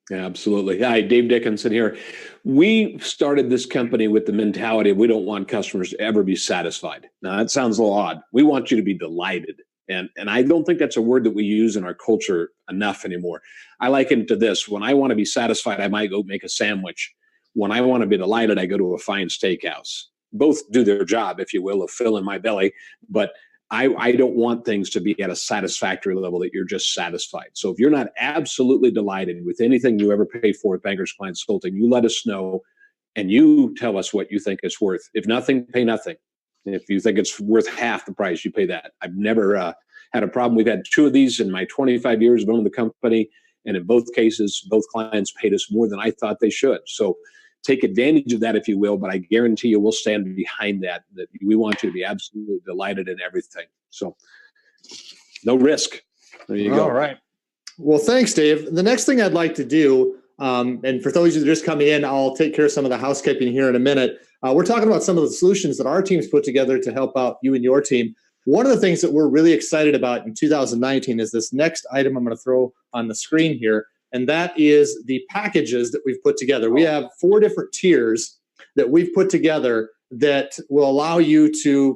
Yeah, absolutely. Hi, Dave Dickinson here. We started this company with the mentality of we don't want customers to ever be satisfied. Now, that sounds a little odd. We want you to be delighted. And I don't think that's a word that we use in our culture enough anymore. I liken it to this. When I want to be satisfied, I might go make a sandwich. When I want to be delighted, I go to a fine steakhouse. Both do their job, if you will, of filling my belly. But I don't want things to be at a satisfactory level that you're just satisfied. So if you're not absolutely delighted with anything you ever paid for at Bankers Client Consulting, you let us know and you tell us what you think it's worth. If nothing, pay nothing. If you think it's worth half the price, you pay that. I've never had a problem. We've had 2 of these in my 25 years of owning the company. And in both cases, both clients paid us more than I thought they should. So take advantage of that, if you will, but I guarantee you we'll stand behind that we want you to be absolutely delighted in everything. So no risk. There you go. All right. Well, thanks, Dave. The next thing I'd like to do, and for those of you that are just coming in, I'll take care of some of the housekeeping here in a minute. We're talking about some of the solutions that our team's put together to help out you and your team. One of the things that we're really excited about in 2019 is this next item I'm going to throw on the screen here. And that is the packages that we've put together. We have 4 different tiers that we've put together that will allow you to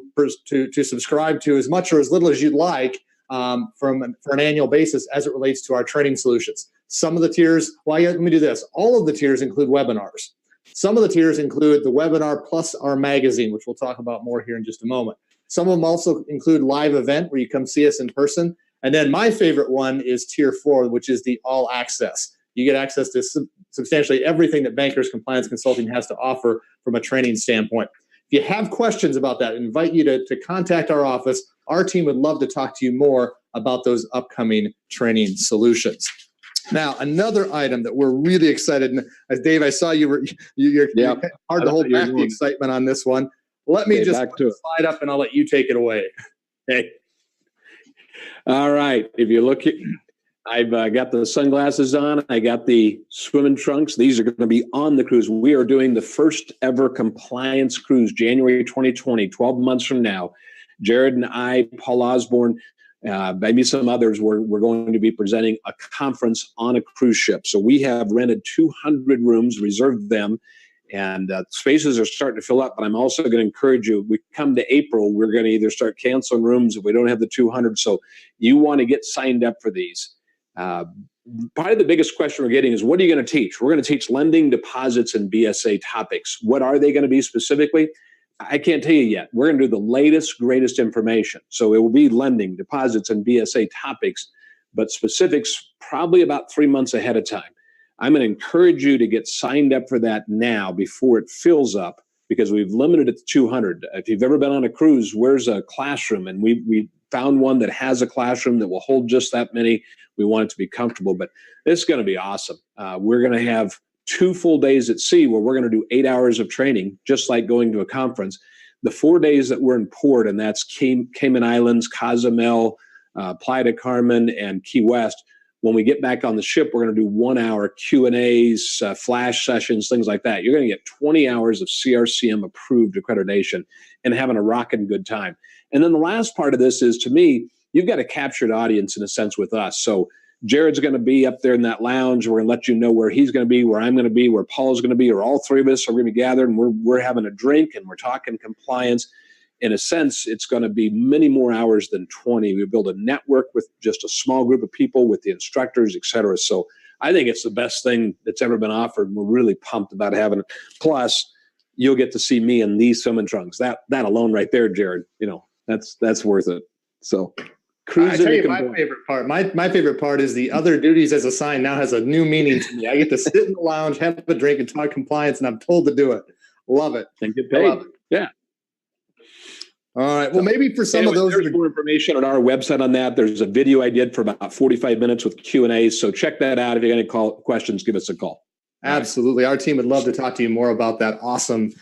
subscribe to as much or as little as you'd like for an annual basis as it relates to our training solutions. Some of the tiers, let me do this. All of the tiers include webinars. Some of the tiers include the webinar plus our magazine, which we'll talk about more here in just a moment. Some of them also include live event where you come see us in person. And then my favorite one is tier 4, which is the all access. You get access to substantially everything that Bankers Compliance Consulting has to offer from a training standpoint. If you have questions about that, I invite you to contact our office. Our team would love to talk to you more about those upcoming training solutions. Now, another item that we're really excited, and as Dave, I saw you're hard to hold back the excitement on this one. Let me just slide up and I'll let you take it away. Okay. All right. If you look, I've got the sunglasses on. I got the swimming trunks. These are going to be on the cruise. We are doing the first ever compliance cruise, January 2020, 12 months from now. Jared and I, Paul Osborne, maybe some others, we're going to be presenting a conference on a cruise ship. So we have rented 200 rooms, reserved them, and spaces are starting to fill up. But I'm also going to encourage you, we come to April, we're going to either start canceling rooms if we don't have the 200. So you want to get signed up for these. Probably the biggest question we're getting is, what are you going to teach? We're going to teach lending, deposits, and BSA topics. What are they going to be specifically? I can't tell you yet. We're going to do the latest, greatest information. So it will be lending, deposits, and BSA topics, but specifics probably about 3 months ahead of time. I'm going to encourage you to get signed up for that now before it fills up, because we've limited it to 200. If you've ever been on a cruise, where's a classroom? And we found one that has a classroom that will hold just that many. We want it to be comfortable, but this is going to be awesome. We're going to have 2 full days at sea where we're going to do 8 hours of training, just like going to a conference. The 4 days that we're in port, and that's Cayman Islands, Cozumel, Playa del Carmen, and Key West. When we get back on the ship, we're going to do 1 hour Q&As, flash sessions, things like that. You're going to get 20 hours of CRCM approved accreditation and having a rockin' good time. And then the last part of this is, to me, you've got a captured audience in a sense with us. So Jared's going to be up there in that lounge. We're going to let you know where he's going to be, where I'm going to be, where Paul's going to be, or all 3 of us are going to be gathered, and we're having a drink and we're talking compliance. In a sense, it's going to be many more hours than 20. We build a network with just a small group of people, with the instructors, et cetera. So I think it's the best thing that's ever been offered. We're really pumped about having it. Plus, you'll get to see me in these swimming trunks. That alone right there, Jared, that's worth it. So I tell you, my favorite part. My favorite part is the other duties as assigned now has a new meaning to me. I get to sit in the lounge, have a drink, and talk compliance, and I'm told to do it. Love it. And get paid. Yeah. All right. Well, maybe for some of those, there's more information on our website on that. There's a video I did for about 45 minutes with Q&A. So check that out. If you have any questions, give us a call. Absolutely. Our team would love to talk to you more about that awesome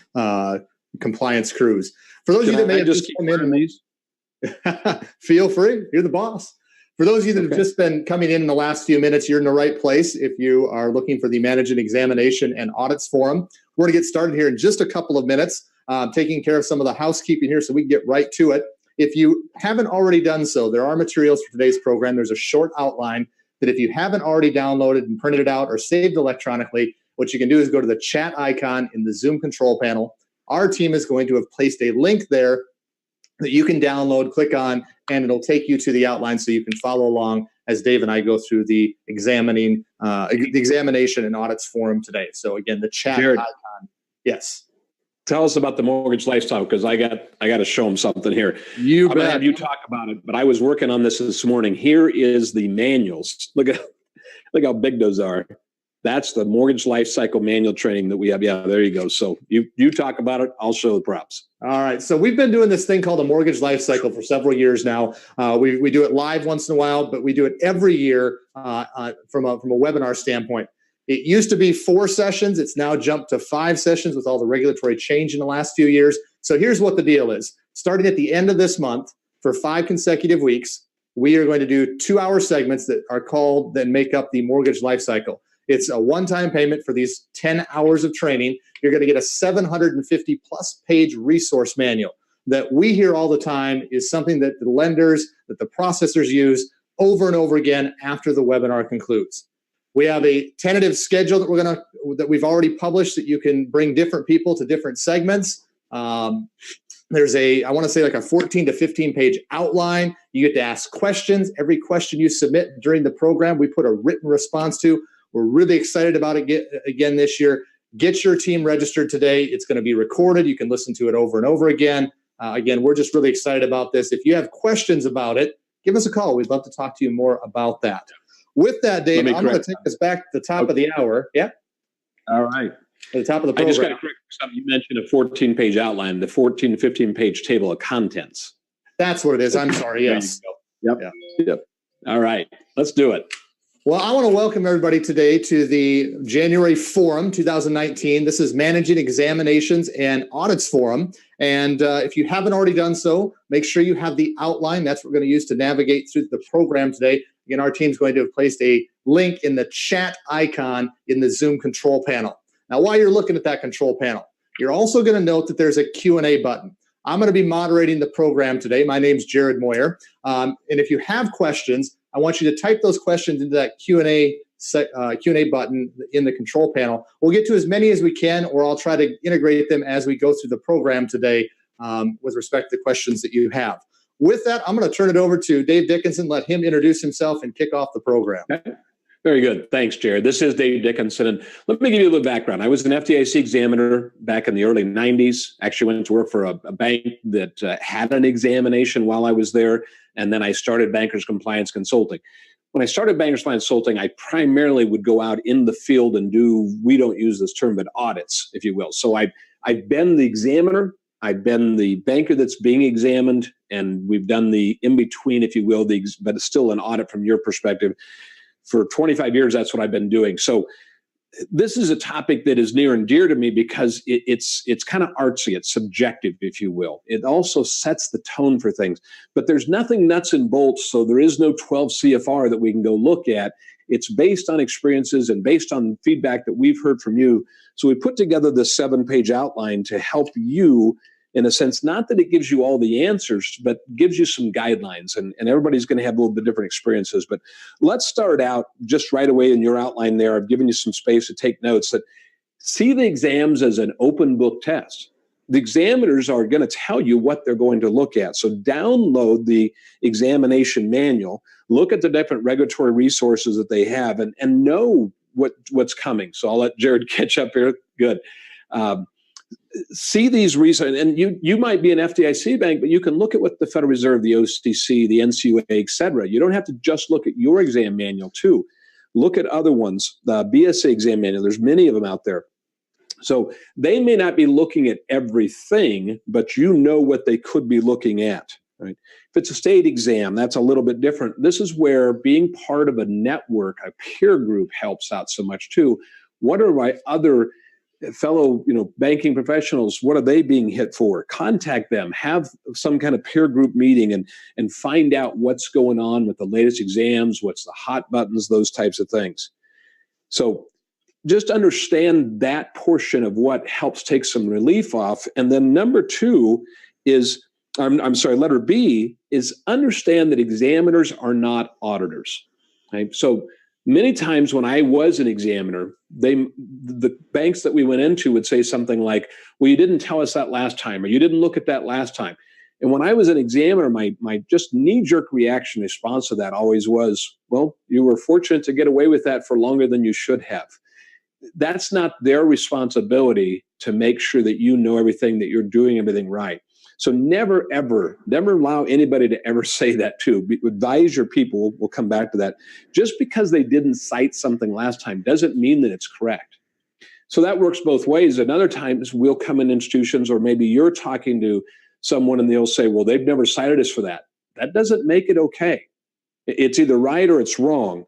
compliance cruise. For those of you that may have just come in, these, feel free. You're the boss. For those of you that have just been coming in the last few minutes, you're in the right place. If you are looking for the Management Examination and Audits Forum, we're going to get started here in just a couple of minutes. Taking care of some of the housekeeping here so we can get right to it. If you haven't already done so, there are materials for today's program. There's a short outline that if you haven't already downloaded and printed it out or saved electronically, what you can do is go to the chat icon in the Zoom control panel. Our team is going to have placed a link there that you can download, click on, and it'll take you to the outline so you can follow along as Dave and I go through the examination and audits forum today. So again, the chat Jared, icon. Yes. Tell us about the mortgage lifestyle, because I got to show them something here. I'm going to have you talk about it, but I was working on this morning. Here is the manuals. Look how big those are. That's the mortgage life cycle manual training that we have. Yeah, there you go. So you talk about it. I'll show the props. All right. So we've been doing this thing called a mortgage life cycle for several years now. We do it live once in a while, but we do it every year from a webinar standpoint. It used to be 4 sessions. It's now jumped to 5 sessions with all the regulatory change in the last few years. So here's what the deal is. Starting at the end of this month for 5 consecutive weeks, we are going to do 2-hour segments that are called that make up the mortgage life cycle. It's a one-time payment for these 10 hours of training. You're going to get a 750 plus page resource manual that we hear all the time is something that the lenders, that the processors use over and over again after the webinar concludes. We have a tentative schedule that we've already published that you can bring different people to different segments. There's I want to say like a 14 to 15 page outline. You get to ask questions. Every question you submit during the program, we put a written response to. We're really excited about it again this year. Get your team registered today. It's going to be recorded. You can listen to it over and over again. Again, we're just really excited about this. If you have questions about it, give us a call. We'd love to talk to you more about that. With that, Dave, I'm going to take us back to the top of the hour. Yeah. All right. At the top of the program. I just got to correct something. You mentioned a 14-page outline, the 14 to 15-page table of contents. That's what it is. I'm sorry. Yes. Yep. Yeah. Yep. All right. Let's do it. Well, I want to welcome everybody today to the January Forum 2019. This is Managing Examinations and Audits Forum. And if you haven't already done so, make sure you have the outline. That's what we're going to use to navigate through the program today. Again, our team's going to have placed a link in the chat icon in the Zoom control panel. Now, while you're looking at that control panel, you're also going to note that there's a Q&A button. I'm going to be moderating the program today. My name's Jared Moyer. And if you have questions, I want you to type those questions into that Q&A button in the control panel. We'll get to as many as we can, or I'll try to integrate them as we go through the program today with respect to the questions that you have. With that, I'm going to turn it over to Dave Dickinson, let him introduce himself and kick off the program. Okay. Very good. Thanks, Jared. This is Dave Dickinson. And let me give you a little background. I was an FDIC examiner back in the early 90s. Actually went to work for a bank that had an examination while I was there. And then I started Bankers Compliance Consulting. When I started Bankers Compliance Consulting, I primarily would go out in the field and do, we don't use this term, but audits, if you will. So I've been the examiner. I've been the banker that's being examined, and we've done the in-between, if you will, but it's still an audit from your perspective. For 25 years, that's what I've been doing. So this is a topic that is near and dear to me because it's kind of artsy. It's subjective, if you will. It also sets the tone for things. But there's nothing nuts and bolts, so there is no 12 CFR that we can go look at. It's based on experiences and based on feedback that we've heard from you. So we put together this 7-page outline to help you, in a sense, not that it gives you all the answers, but gives you some guidelines. And everybody's going to have a little bit different experiences. But let's start out just right away in your outline there. I've given you some space to take notes. That see the exams as an open book test. The examiners are going to tell you what they're going to look at. So download the examination manual, look at the different regulatory resources that they have, and know what's coming. So I'll let Jared catch up here. Good. See these resources, and you might be an FDIC bank, but you can look at what the Federal Reserve, the OCC, the NCUA, et cetera. You don't have to just look at your exam manual too. Look at other ones, the BSA exam manual. There's many of them out there. So they may not be looking at everything, but you know what they could be looking at. Right? If it's a state exam, that's a little bit different. This is where being part of a network, a peer group, helps out so much too. What are my other fellow, banking professionals? What are they being hit for? Contact them, have some kind of peer group meeting and find out what's going on with the latest exams, what's the hot buttons, those types of things. So just understand that portion of what helps take some relief off. And then number 2 is, letter B is understand that examiners are not auditors. Right? So many times when I was an examiner, the banks that we went into would say something like, well, you didn't tell us that last time, or you didn't look at that last time. And when I was an examiner, my just knee-jerk reaction response to that always was, well, you were fortunate to get away with that for longer than you should have. That's not their responsibility to make sure that you know everything, that you're doing everything right. So never, ever, never allow anybody to ever say that too. Advise your people, we'll come back to that. Just because they didn't cite something last time doesn't mean that it's correct. So that works both ways. And other times we'll come in institutions, or maybe you're talking to someone and they'll say, well, they've never cited us for that. That doesn't make it okay. It's either right or it's wrong.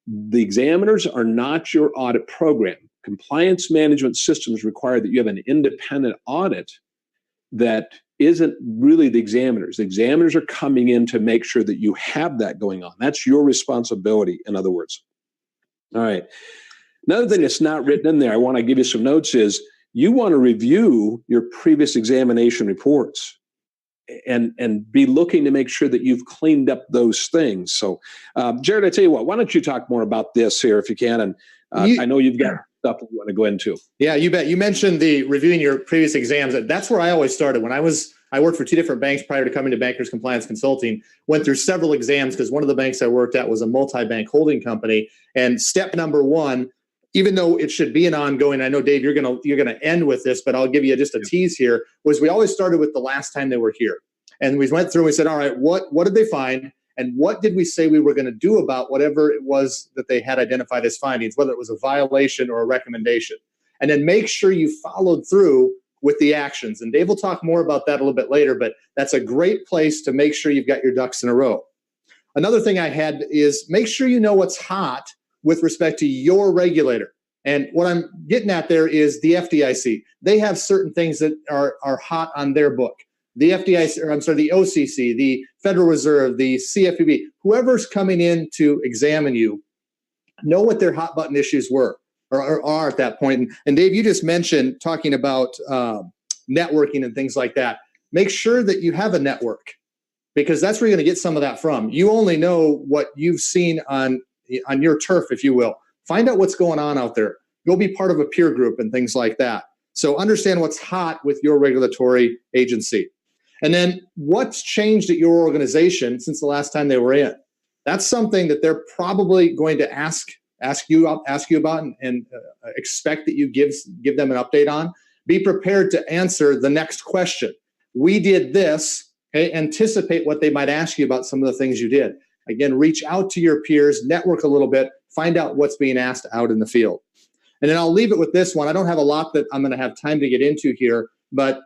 The examiners are not your audit program. Compliance management systems require that you have an independent audit that isn't really the examiners. The examiners are coming in to make sure that you have that going on. That's your responsibility, in other words. All right. Another thing that's not written in there, I want to give you some notes, is you want to review your previous examination reports and be looking to make sure that you've cleaned up those things. So, Jared, I tell you what, why don't you talk more about this here if you can? And I know you've got stuff that you want to go into. Yeah, you bet. You mentioned the reviewing your previous exams. That's where I always started. When I worked for two different banks prior to coming to Bankers Compliance Consulting, went through several exams because one of the banks I worked at was a multi-bank holding company. And step number one, even though it should be an ongoing, I know, Dave, you're gonna end with this, but I'll give you just a tease here, was we always started with the last time they were here. And we went through and we said, all right, what did they find? And what did we say we were going to do about whatever it was that they had identified as findings, whether it was a violation or a recommendation? And then make sure you followed through with the actions. And Dave will talk more about that a little bit later, but that's a great place to make sure you've got your ducks in a row. Another thing I had is make sure you know what's hot with respect to your regulator. And what I'm getting at there is the FDIC. They have certain things that are hot on their book. The FDIC, or I'm sorry, the OCC, the Federal Reserve, the CFPB, whoever's coming in to examine you, know what their hot button issues were or are at that point. And Dave, you just mentioned talking about networking and things like that. Make sure that you have a network, because that's where you're going to get some of that from. You only know what you've seen on your turf, if you will. Find out what's going on out there. Go be part of a peer group and things like that. So understand what's hot with your regulatory agency. And then what's changed at your organization since the last time they were in? That's something that they're probably going to ask you about and expect that you give them an update on. Be prepared to answer the next question. We did this. Okay? Anticipate what they might ask you about some of the things you did. Again, reach out to your peers, network a little bit, find out what's being asked out in the field. And then I'll leave it with this one. I don't have a lot that I'm going to have time to get into here, but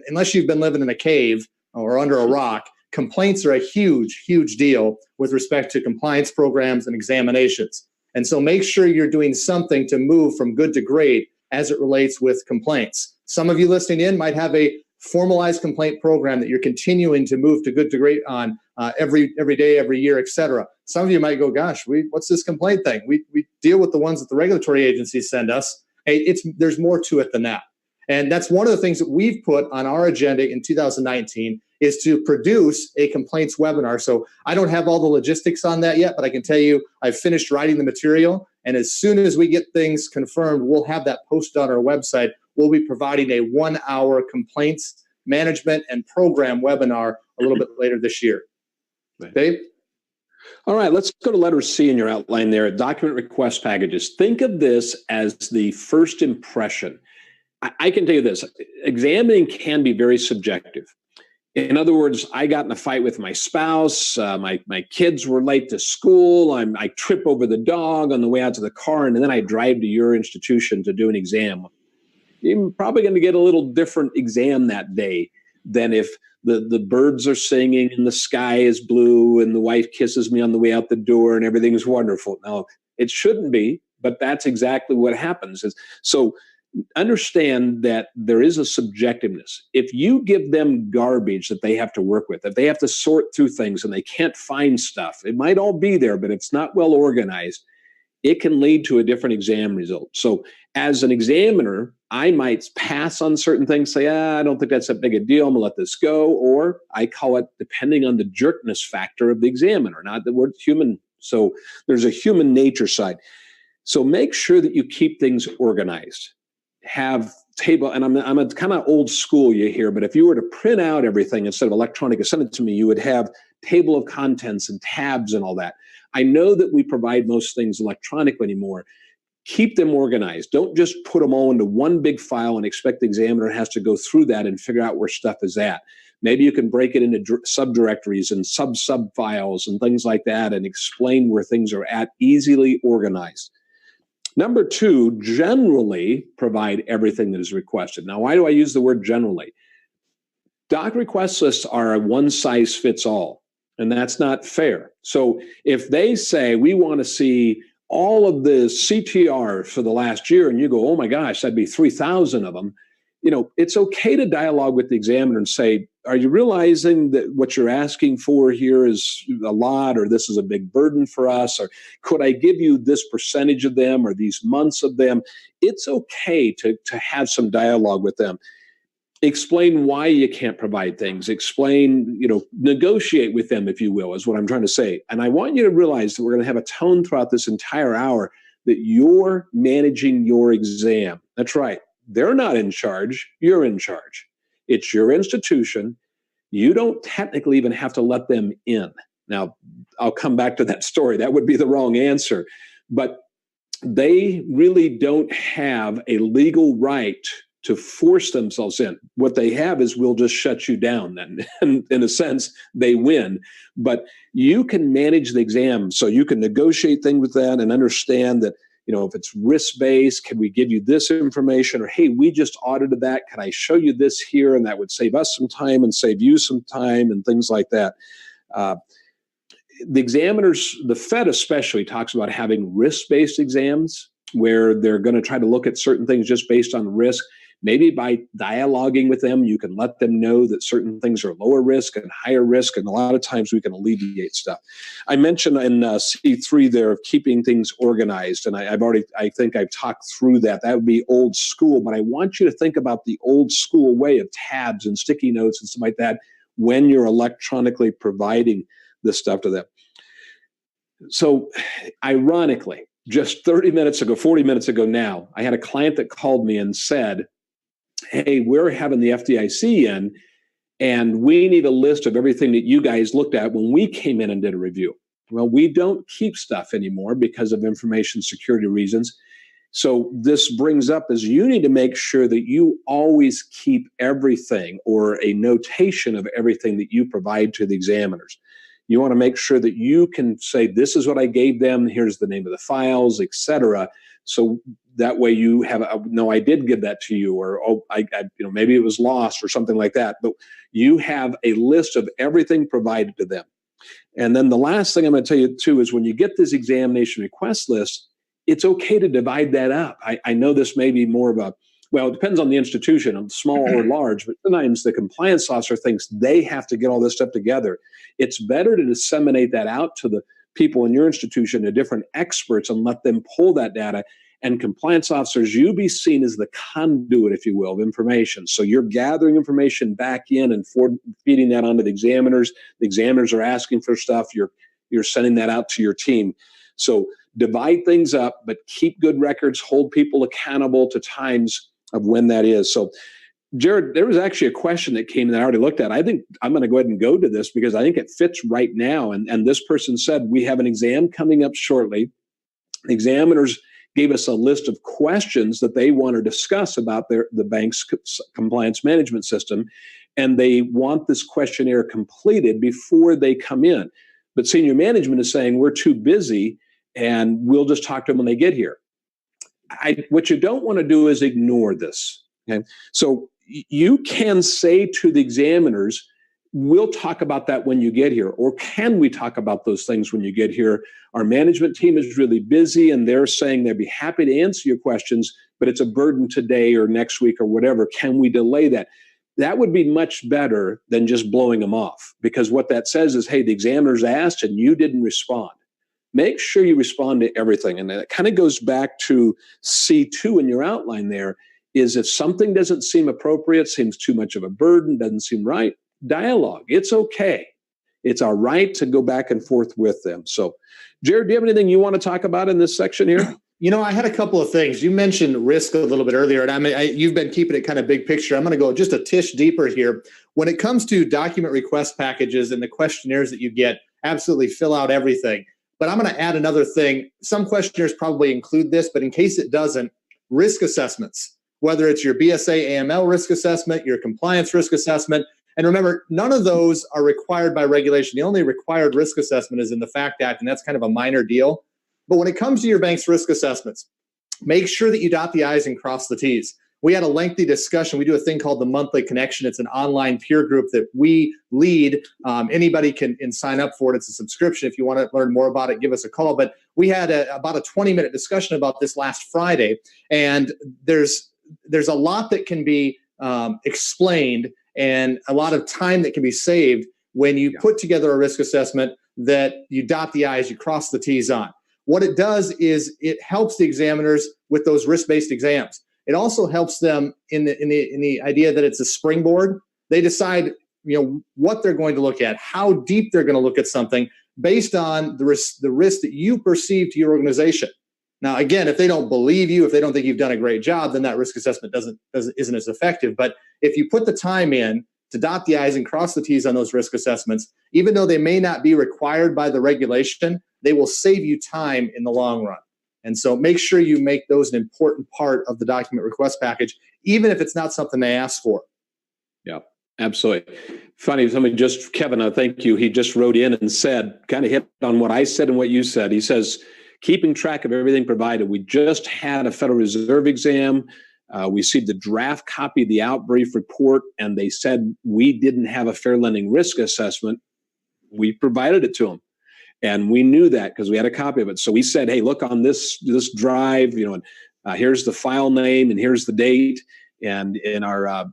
unless you've been living in a cave or under a rock, complaints are a huge, huge deal with respect to compliance programs and examinations. And so make sure you're doing something to move from good to great as it relates with complaints. Some of you listening in might have a formalized complaint program that you're continuing to move to good to great on every day, every year, et cetera. Some of you might go, gosh, what's this complaint thing? We deal with the ones that the regulatory agencies send us. Hey, there's more to it than that. And that's one of the things that we've put on our agenda in 2019 is to produce a complaints webinar. So I don't have all the logistics on that yet, but I can tell you I've finished writing the material. And as soon as we get things confirmed, we'll have that posted on our website. We'll be providing a 1-hour complaints management and program webinar a little bit later this year. Right. Dave? All right, let's go to letter C in your outline there, document request packages. Think of this as the first impression. I can tell you this, examining can be very subjective. In other words, I got in a fight with my spouse, my kids were late to school, I trip over the dog on the way out to the car, and then I drive to your institution to do an exam. You're probably going to get a little different exam that day than if the birds are singing and the sky is blue and the wife kisses me on the way out the door and everything is wonderful. Now, it shouldn't be, but that's exactly what happens. So understand that there is a subjectiveness. If you give them garbage that they have to work with, if they have to sort through things and they can't find stuff, it might all be there, but it's not well organized, it can lead to a different exam result. So as an examiner, I might pass on certain things, say, I don't think that's that big a deal, I'm gonna let this go. Or I call it, depending on the jerkness factor of the examiner, not that we're human So there's a human nature side. So make sure that you keep things organized. Have table, and I'm a kind of old school you hear, but if you were to print out everything instead of electronic and send it to me, you would have table of contents and tabs and all that. I know that we provide most things electronically anymore. Keep them organized. Don't just put them all into one big file and expect the examiner has to go through that and figure out where stuff is at. Maybe you can break it into subdirectories and sub files and things like that and explain where things are at, easily organized. Number two, generally provide everything that is requested. Now, why do I use the word generally? Doc request lists are a one size fits all, and that's not fair. So if they say we want to see all of the CTR for the last year, and you go, oh my gosh, that'd be 3,000 of them. It's okay to dialogue with the examiner and say, are you realizing that what you're asking for here is a lot, or this is a big burden for us, or could I give you this percentage of them or these months of them? It's okay to have some dialogue with them. Explain why you can't provide things. Explain, negotiate with them, if you will, is what I'm trying to say. And I want you to realize that we're going to have a tone throughout this entire hour that you're managing your exam. That's right. They're not in charge. You're in charge. It's your institution. You don't technically even have to let them in. Now, I'll come back to that story. That would be the wrong answer. But they really don't have a legal right to force themselves in. What they have is, we'll just shut you down then. And in a sense, they win. But you can manage the exam, so you can negotiate things with that and understand that, if it's risk-based, can we give you this information? Or, hey, we just audited that. Can I show you this here? And that would save us some time and save you some time and things like that. The examiners, the Fed especially, talks about having risk-based exams where they're going to try to look at certain things just based on risk. Maybe by dialoguing with them, you can let them know that certain things are lower risk and higher risk, and a lot of times we can alleviate stuff. I mentioned in C3 there of keeping things organized, and I think I've talked through that. That would be old school, but I want you to think about the old school way of tabs and sticky notes and stuff like that when you're electronically providing this stuff to them. So ironically, just 30 minutes ago, 40 minutes ago now, I had a client that called me and said, hey, we're having the FDIC in, and we need a list of everything that you guys looked at when we came in and did a review. Well, we don't keep stuff anymore because of information security reasons. So this brings up is you need to make sure that you always keep everything, or a notation of everything that you provide to the examiners. You want to make sure that you can say, this is what I gave them, here's the name of the files, etc. So that way you have, no, I did give that to you, or maybe it was lost or something like that. But you have a list of everything provided to them. And then the last thing I'm going to tell you too is when you get this examination request list, it's okay to divide that up. I know this may be more of it depends on the institution, small or large, but sometimes the compliance officer thinks they have to get all this stuff together. It's better to disseminate that out to the people in your institution, to different experts, and let them pull that data. And compliance officers, you be seen as the conduit, if you will, of information. So you're gathering information back in and feeding that onto the examiners. The examiners are asking for stuff. You're sending that out to your team. So divide things up, but keep good records, hold people accountable to times of when that is. So Jared, there was actually a question that came that I already looked at. I think I'm going to go ahead and go to this because I think it fits right now. And this person said, we have an exam coming up shortly. The examiners gave us a list of questions that they want to discuss about the bank's compliance management system. And they want this questionnaire completed before they come in. But senior management is saying, we're too busy and we'll just talk to them when they get here. What you don't want to do is ignore this. Okay? So you can say to the examiners, we'll talk about that when you get here. Or can we talk about those things when you get here? Our management team is really busy and they're saying they'd be happy to answer your questions, but it's a burden today or next week or whatever. Can we delay that? That would be much better than just blowing them off, because what that says is, hey, the examiner's asked and you didn't respond. Make sure you respond to everything. And that kind of goes back to C2 in your outline there, is if something doesn't seem appropriate, seems too much of a burden, doesn't seem right, dialogue. It's okay. It's our right to go back and forth with them. So, Jared, do you have anything you want to talk about in this section here? I had a couple of things. You mentioned risk a little bit earlier, and you've been keeping it kind of big picture. I'm going to go just a tish deeper here. When it comes to document request packages and the questionnaires that you get, absolutely fill out everything. But I'm going to add another thing. Some questionnaires probably include this, but in case it doesn't, risk assessments, whether it's your BSA AML risk assessment, your compliance risk assessment. And remember, none of those are required by regulation. The only required risk assessment is in the FACT Act, and that's kind of a minor deal. But when it comes to your bank's risk assessments, make sure that you dot the I's and cross the T's. We had a lengthy discussion. We do a thing called the Monthly Connection. It's an online peer group that we lead. Anybody can sign up for it. It's a subscription. If you want to learn more about it, give us a call. But we had about a 20-minute discussion about this last Friday. And there's a lot that can be explained and a lot of time that can be saved when you put together a risk assessment that you dot the I's, you cross the T's on. What it does is it helps the examiners with those risk-based exams. It also helps them in the idea that it's a springboard. They decide, what they're going to look at, how deep they're going to look at something based on the risk that you perceive to your organization. Now, again, if they don't believe you, if they don't think you've done a great job, then that risk assessment isn't as effective. But if you put the time in to dot the I's and cross the T's on those risk assessments, even though they may not be required by the regulation, they will save you time in the long run. And so make sure you make those an important part of the document request package, even if it's not something they ask for. Yeah, absolutely. Funny, Kevin, thank you. He just wrote in and said, kind of hit on what I said and what you said. He says, keeping track of everything provided. We just had a Federal Reserve exam. We see the draft copy of the outbrief report, and they said we didn't have a fair lending risk assessment. We provided it to them. And we knew that because we had a copy of it. So we said, hey, look on this drive, and here's the file name and here's the date. And in our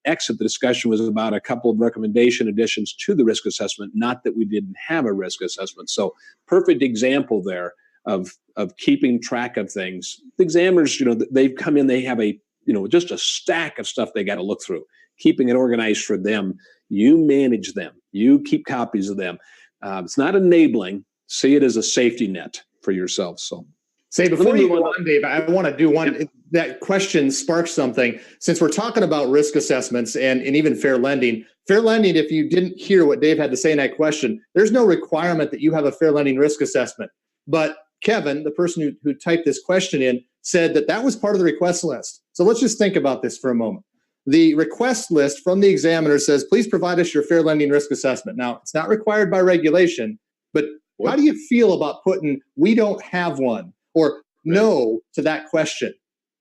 exit, the discussion was about a couple of recommendation additions to the risk assessment, not that we didn't have a risk assessment. So perfect example there of keeping track of things. The examiners, they've come in, they have just a stack of stuff they got to look through, keeping it organized for them. You manage them. You keep copies of them. It's not enabling. See it as a safety net for yourself. So, before you go on, Dave, I want to do one. Yeah. That question sparks something. Since we're talking about risk assessments and even fair lending, if you didn't hear what Dave had to say in that question, there's no requirement that you have a fair lending risk assessment. But Kevin, the person who typed this question in, said that was part of the request list. So let's just think about this for a moment. The request list from the examiner says, please provide us your fair lending risk assessment. Now, it's not required by regulation, but how do you feel about putting, we don't have one, or no to that question?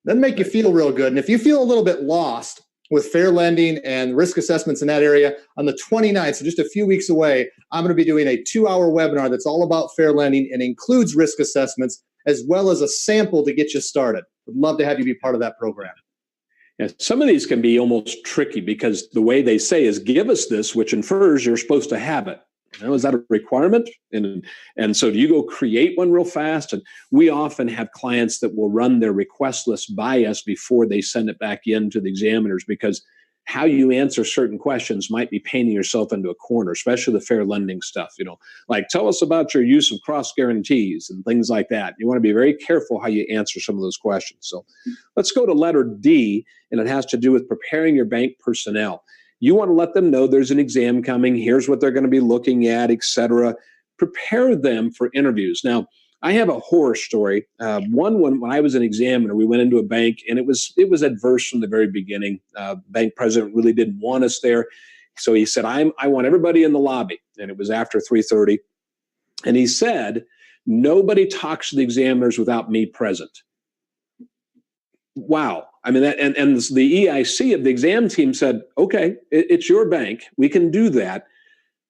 Doesn't make you feel real good. And if you feel a little bit lost with fair lending and risk assessments in that area, on the 29th, so just a few weeks away, I'm going to be doing a 2-hour webinar that's all about fair lending and includes risk assessments as well as a sample to get you started. Would love to have you be part of that program. Yeah, some of these can be almost tricky because the way they say is give us this, which infers you're supposed to have it. Is that a requirement? And so do you go create one real fast? And we often have clients that will run their request list by us before they send it back in to the examiners, because how you answer certain questions might be painting yourself into a corner, especially the fair lending stuff. Like tell us about your use of cross guarantees and things like that. You want to be very careful how you answer some of those questions. So let's go to letter D, and it has to do with preparing your bank personnel. You want to let them know there's an exam coming. Here's what they're going to be looking at, et cetera. Prepare them for interviews. Now, I have a horror story. When I was an examiner, we went into a bank, and it was adverse from the very beginning. Bank president really didn't want us there. So he said, I want everybody in the lobby. And it was after 3:30. And he said, nobody talks to the examiners without me present. Wow. I mean, and the EIC of the exam team said, okay, it's your bank. We can do that.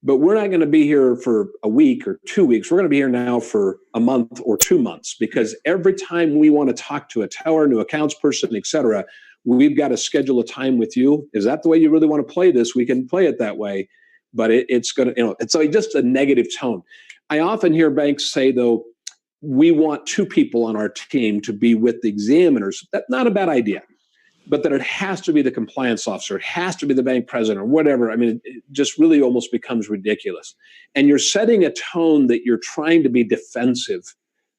But we're not going to be here for a week or 2 weeks. We're going to be here now for a month or 2 months, because every time we want to talk to a teller, new accounts person, et cetera, we've got to schedule a time with you. Is that the way you really want to play this? We can play it that way, but it's going to, it's like just a negative tone. I often hear banks say, though, we want 2 people on our team to be with the examiners. That's not a bad idea. but that it has to be the compliance officer, it has to be the bank president or whatever. I mean, it just really almost becomes ridiculous. And you're setting a tone that you're trying to be defensive,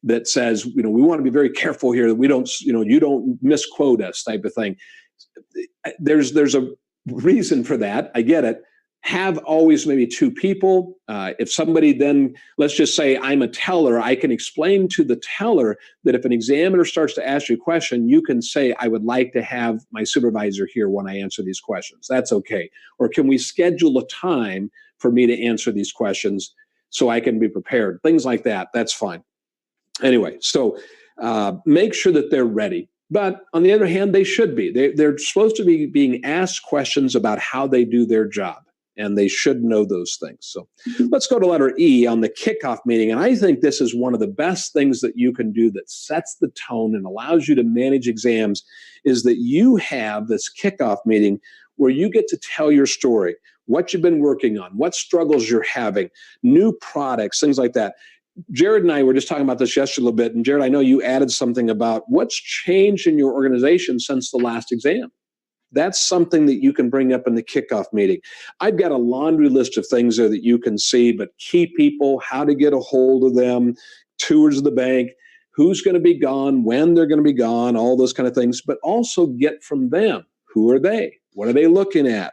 that says, we want to be very careful here that we don't, you don't misquote us type of thing. There's a reason for that. I get it. Have always maybe two people. If somebody then, let's just say I'm a teller, I can explain to the teller that if an examiner starts to ask you a question, you can say, I would like to have my supervisor here when I answer these questions. That's okay. Or can we schedule a time for me to answer these questions so I can be prepared? Things like that. That's fine. Anyway, so make sure that they're ready. But on the other hand, they should be. They're supposed to be being asked questions about how they do their job, and they should know those things. So let's go to letter E on the kickoff meeting. And I think this is one of the best things that you can do that sets the tone and allows you to manage exams, is that you have this kickoff meeting where you get to tell your story, what you've been working on, what struggles you're having, new products, things like that. Jared and I were just talking about this yesterday a little bit. And Jared, I know you added something about what's changed in your organization since the last exam. That's something that you can bring up in the kickoff meeting. I've got a laundry list of things there that you can see, but key people, how to get a hold of them, tours of the bank, who's going to be gone, when they're going to be gone, all those kind of things, but also get from them. Who are they? What are they looking at?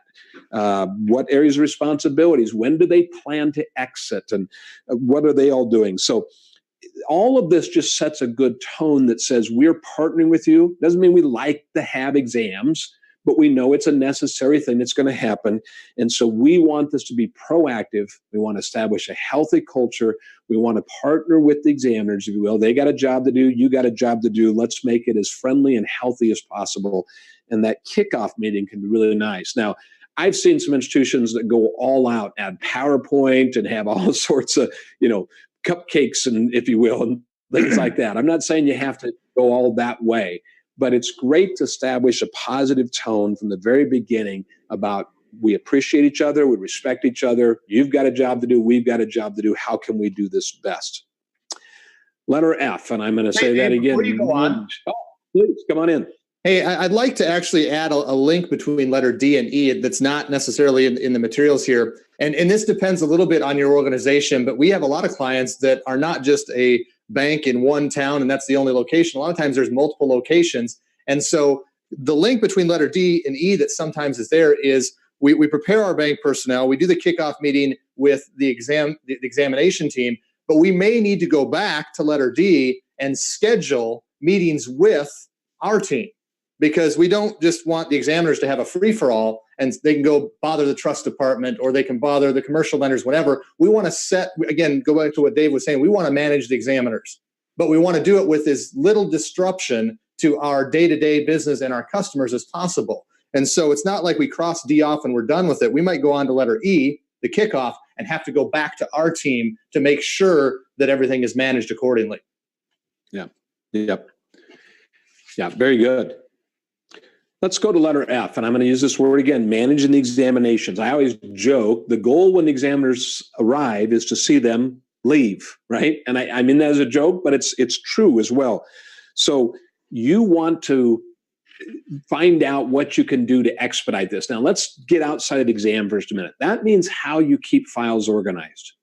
What areas of responsibilities? When do they plan to exit? And what are they all doing? So all of this just sets a good tone that says we're partnering with you. Doesn't mean we like to have exams, but we know it's a necessary thing that's going to happen. And so we want this to be proactive. We want to establish a healthy culture. We want to partner with the examiners, if you will. They got a job to do. You got a job to do. Let's make it as friendly and healthy as possible. And that kickoff meeting can be really nice. Now, I've seen some institutions that go all out, add PowerPoint and have all sorts of, cupcakes and, if you will, and things like that. I'm not saying you have to go all that way, but it's great to establish a positive tone from the very beginning about we appreciate each other, we respect each other. You've got a job to do. We've got a job to do. How can we do this best? Letter F, and I'm going to say that again. Before you go on, please come on in. Hey, I'd like to actually add a link between letter D and E that's not necessarily in the materials here. And this depends a little bit on your organization, but we have a lot of clients that are not just a bank in one town and that's the only location. A lot of times there's multiple locations. And so the link between letter D and E that sometimes is there is we prepare our bank personnel, we do the kickoff meeting with the examination team, but we may need to go back to letter D and schedule meetings with our team. Because we don't just want the examiners to have a free-for-all and they can go bother the trust department or they can bother the commercial lenders, whatever. We want to set, again, go back to what Dave was saying, we want to manage the examiners, but we want to do it with as little disruption to our day-to-day business and our customers as possible. And so it's not like we cross D off and we're done with it. We might go on to letter E, the kickoff, and have to go back to our team to make sure that everything is managed accordingly. Yeah. Yep. Yeah. Very good. Let's go to letter F, and I'm going to use this word again, managing the examinations. I always joke, the goal when the examiners arrive is to see them leave, right? And I mean that as a joke, but it's true as well. So you want to find out what you can do to expedite this. Now, let's get outside of the exam for just a minute. That means how you keep files organized.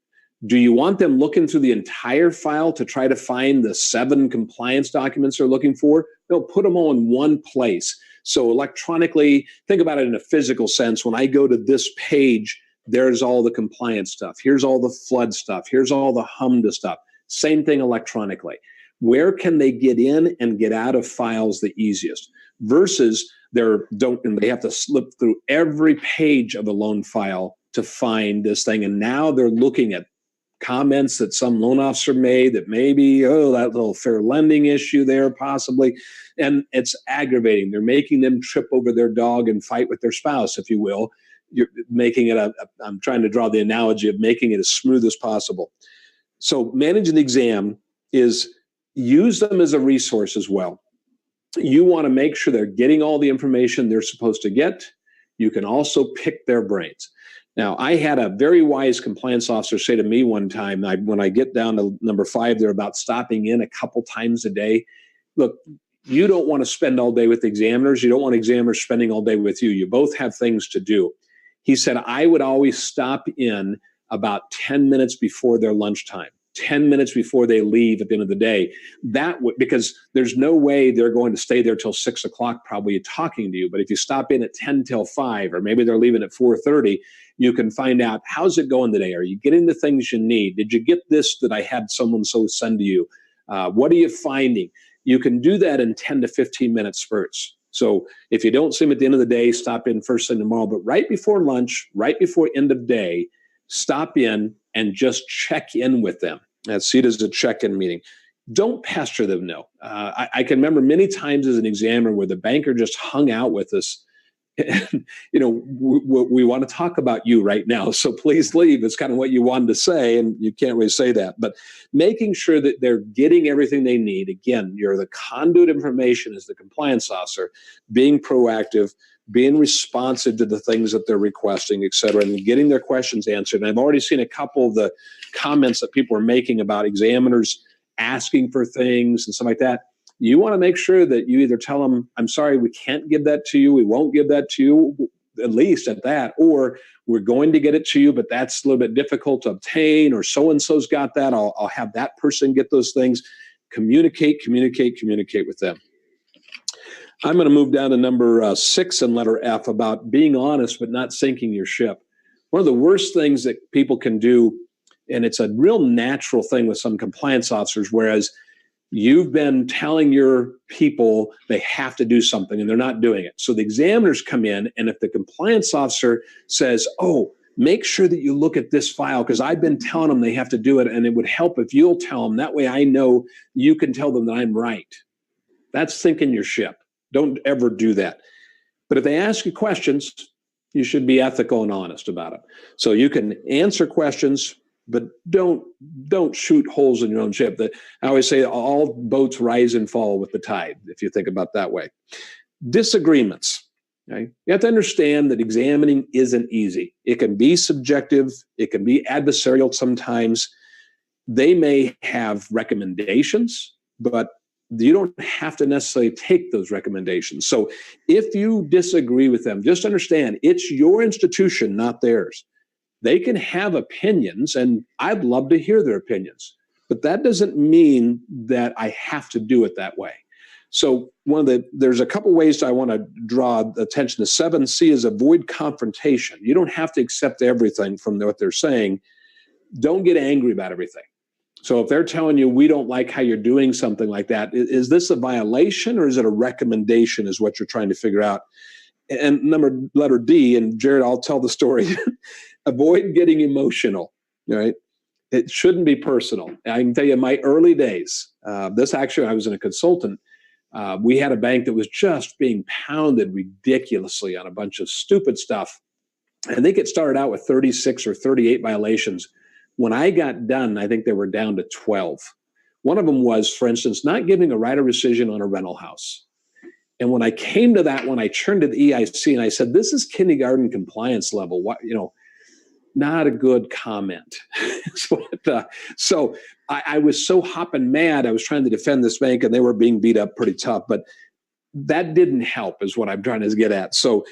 Do you want them looking through the entire file to try to find the 7 compliance documents they're looking for? No, put them all in one place. So electronically, think about it in a physical sense. When I go to this page, there's all the compliance stuff. Here's all the flood stuff. Here's all the HMDA stuff. Same thing electronically. Where can they get in and get out of files the easiest? Versus they have to slip through every page of a loan file to find this thing. And now they're looking at comments that some loan officer made that maybe, that little fair lending issue there possibly. And it's aggravating. They're making them trip over their dog and fight with their spouse, if you will. You're making it I'm trying to draw the analogy of making it as smooth as possible. So managing the exam is use them as a resource as well. You want to make sure they're getting all the information they're supposed to get. You can also pick their brains. Now, I had a very wise compliance officer say to me one time, when I get down to number 5, they're about stopping in a couple times a day. Look, you don't want to spend all day with the examiners. You don't want examiners spending all day with you. You both have things to do. He said, I would always stop in about 10 minutes before their lunchtime, 10 minutes before they leave at the end of the day. Because there's no way they're going to stay there till 6 o'clock probably talking to you. But if you stop in at 10 till 5, or maybe they're leaving at 4:30, you can find out, how's it going today? Are you getting the things you need? Did you get this that I had someone so send to you? What are you finding? You can do that in 10 to 15 minute spurts. So if you don't see them at the end of the day, stop in first thing tomorrow. But right before lunch, right before end of day, stop in and just check in with them. See it as a check-in meeting. Don't pester them, no. I can remember many times as an examiner where the banker just hung out with us. And, we want to talk about you right now, so please leave. It's kind of what you wanted to say, and you can't really say that. But making sure that they're getting everything they need. Again, you're the conduit of information as the compliance officer, being proactive, being responsive to the things that they're requesting, et cetera, and getting their questions answered. And I've already seen a couple of the comments that people are making about examiners asking for things and stuff like that. You want to make sure that you either tell them, I'm sorry, we can't give that to you. We won't give that to you, at least at that. Or we're going to get it to you, but that's a little bit difficult to obtain, or so-and-so's got that. I'll have that person get those things. Communicate with them. I'm going to move down to number 6 in letter F about being honest but not sinking your ship. One of the worst things that people can do, and it's a real natural thing with some compliance officers, whereas you've been telling your people they have to do something and they're not doing it. So the examiners come in, and if the compliance officer says, oh, make sure that you look at this file because I've been telling them they have to do it, and it would help if you'll tell them. That way I know you can tell them that I'm right. That's sinking your ship. Don't ever do that. But if they ask you questions, you should be ethical and honest about it. So you can answer questions, but don't shoot holes in your own ship. I always say all boats rise and fall with the tide, if you think about it that way. Disagreements. Okay? You have to understand that examining isn't easy. It can be subjective. It can be adversarial sometimes. They may have recommendations, but you don't have to necessarily take those recommendations. So if you disagree with them, just understand it's your institution, not theirs. They can have opinions, and I'd love to hear their opinions, but that doesn't mean that I have to do it that way. So there's a couple ways I want to draw attention to. 7C is avoid confrontation. You don't have to accept everything from what they're saying. Don't get angry about everything. So if they're telling you, we don't like how you're doing something like that, is this a violation or is it a recommendation is what you're trying to figure out? And letter D, and Jared, I'll tell the story. Avoid getting emotional, right? It shouldn't be personal. I can tell you in my early days, I was a consultant. We had a bank that was just being pounded ridiculously on a bunch of stupid stuff. I think it started out with 36 or 38 violations. When I got done, I think they were down to 12. One of them was, for instance, not giving a right of rescission on a rental house. And when I came to that one, I turned to the EIC and I said, this is kindergarten compliance level. What, not a good comment. So I was so hopping mad. I was trying to defend this bank and they were being beat up pretty tough, but that didn't help is what I'm trying to get at. So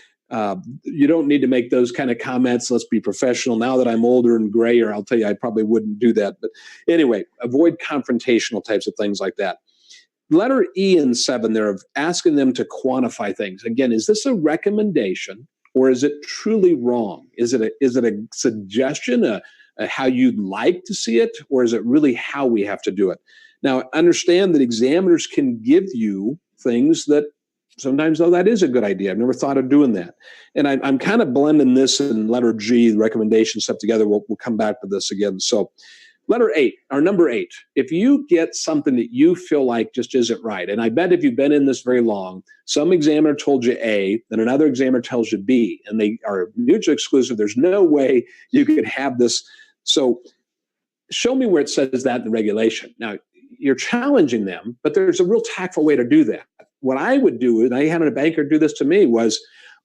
you don't need to make those kind of comments. Let's be professional. Now that I'm older and grayer, I'll tell you, I probably wouldn't do that. But anyway, avoid confrontational types of things like that. Letter E in 7 there of asking them to quantify things. Again, is this a recommendation or is it truly wrong? Is it a suggestion, a how you'd like to see it, or is it really how we have to do it? Now, understand that examiners can give you things that sometimes, though, that is a good idea. I've never thought of doing that. And I'm kind of blending this and letter G, the recommendation stuff together. We'll come back to this again. So letter 8, or number 8, if you get something that you feel like just isn't right, and I bet if you've been in this very long, some examiner told you A, then another examiner tells you B, and they are mutually exclusive. There's no way you could have this. So show me where it says that in the regulation. Now, you're challenging them, but there's a real tactful way to do that. What I would do, and I had a banker do this to me, was,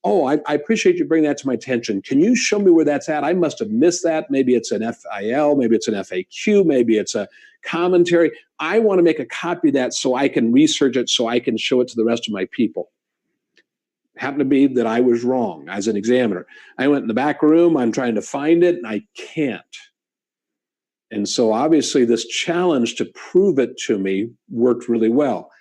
I appreciate you bringing that to my attention. Can you show me where that's at? I must have missed that. Maybe it's an FIL, maybe it's an FAQ, maybe it's a commentary. I want to make a copy of that so I can research it, so I can show it to the rest of my people. Happened to be that I was wrong as an examiner. I went in the back room, I'm trying to find it, and I can't. And so obviously this challenge to prove it to me worked really well.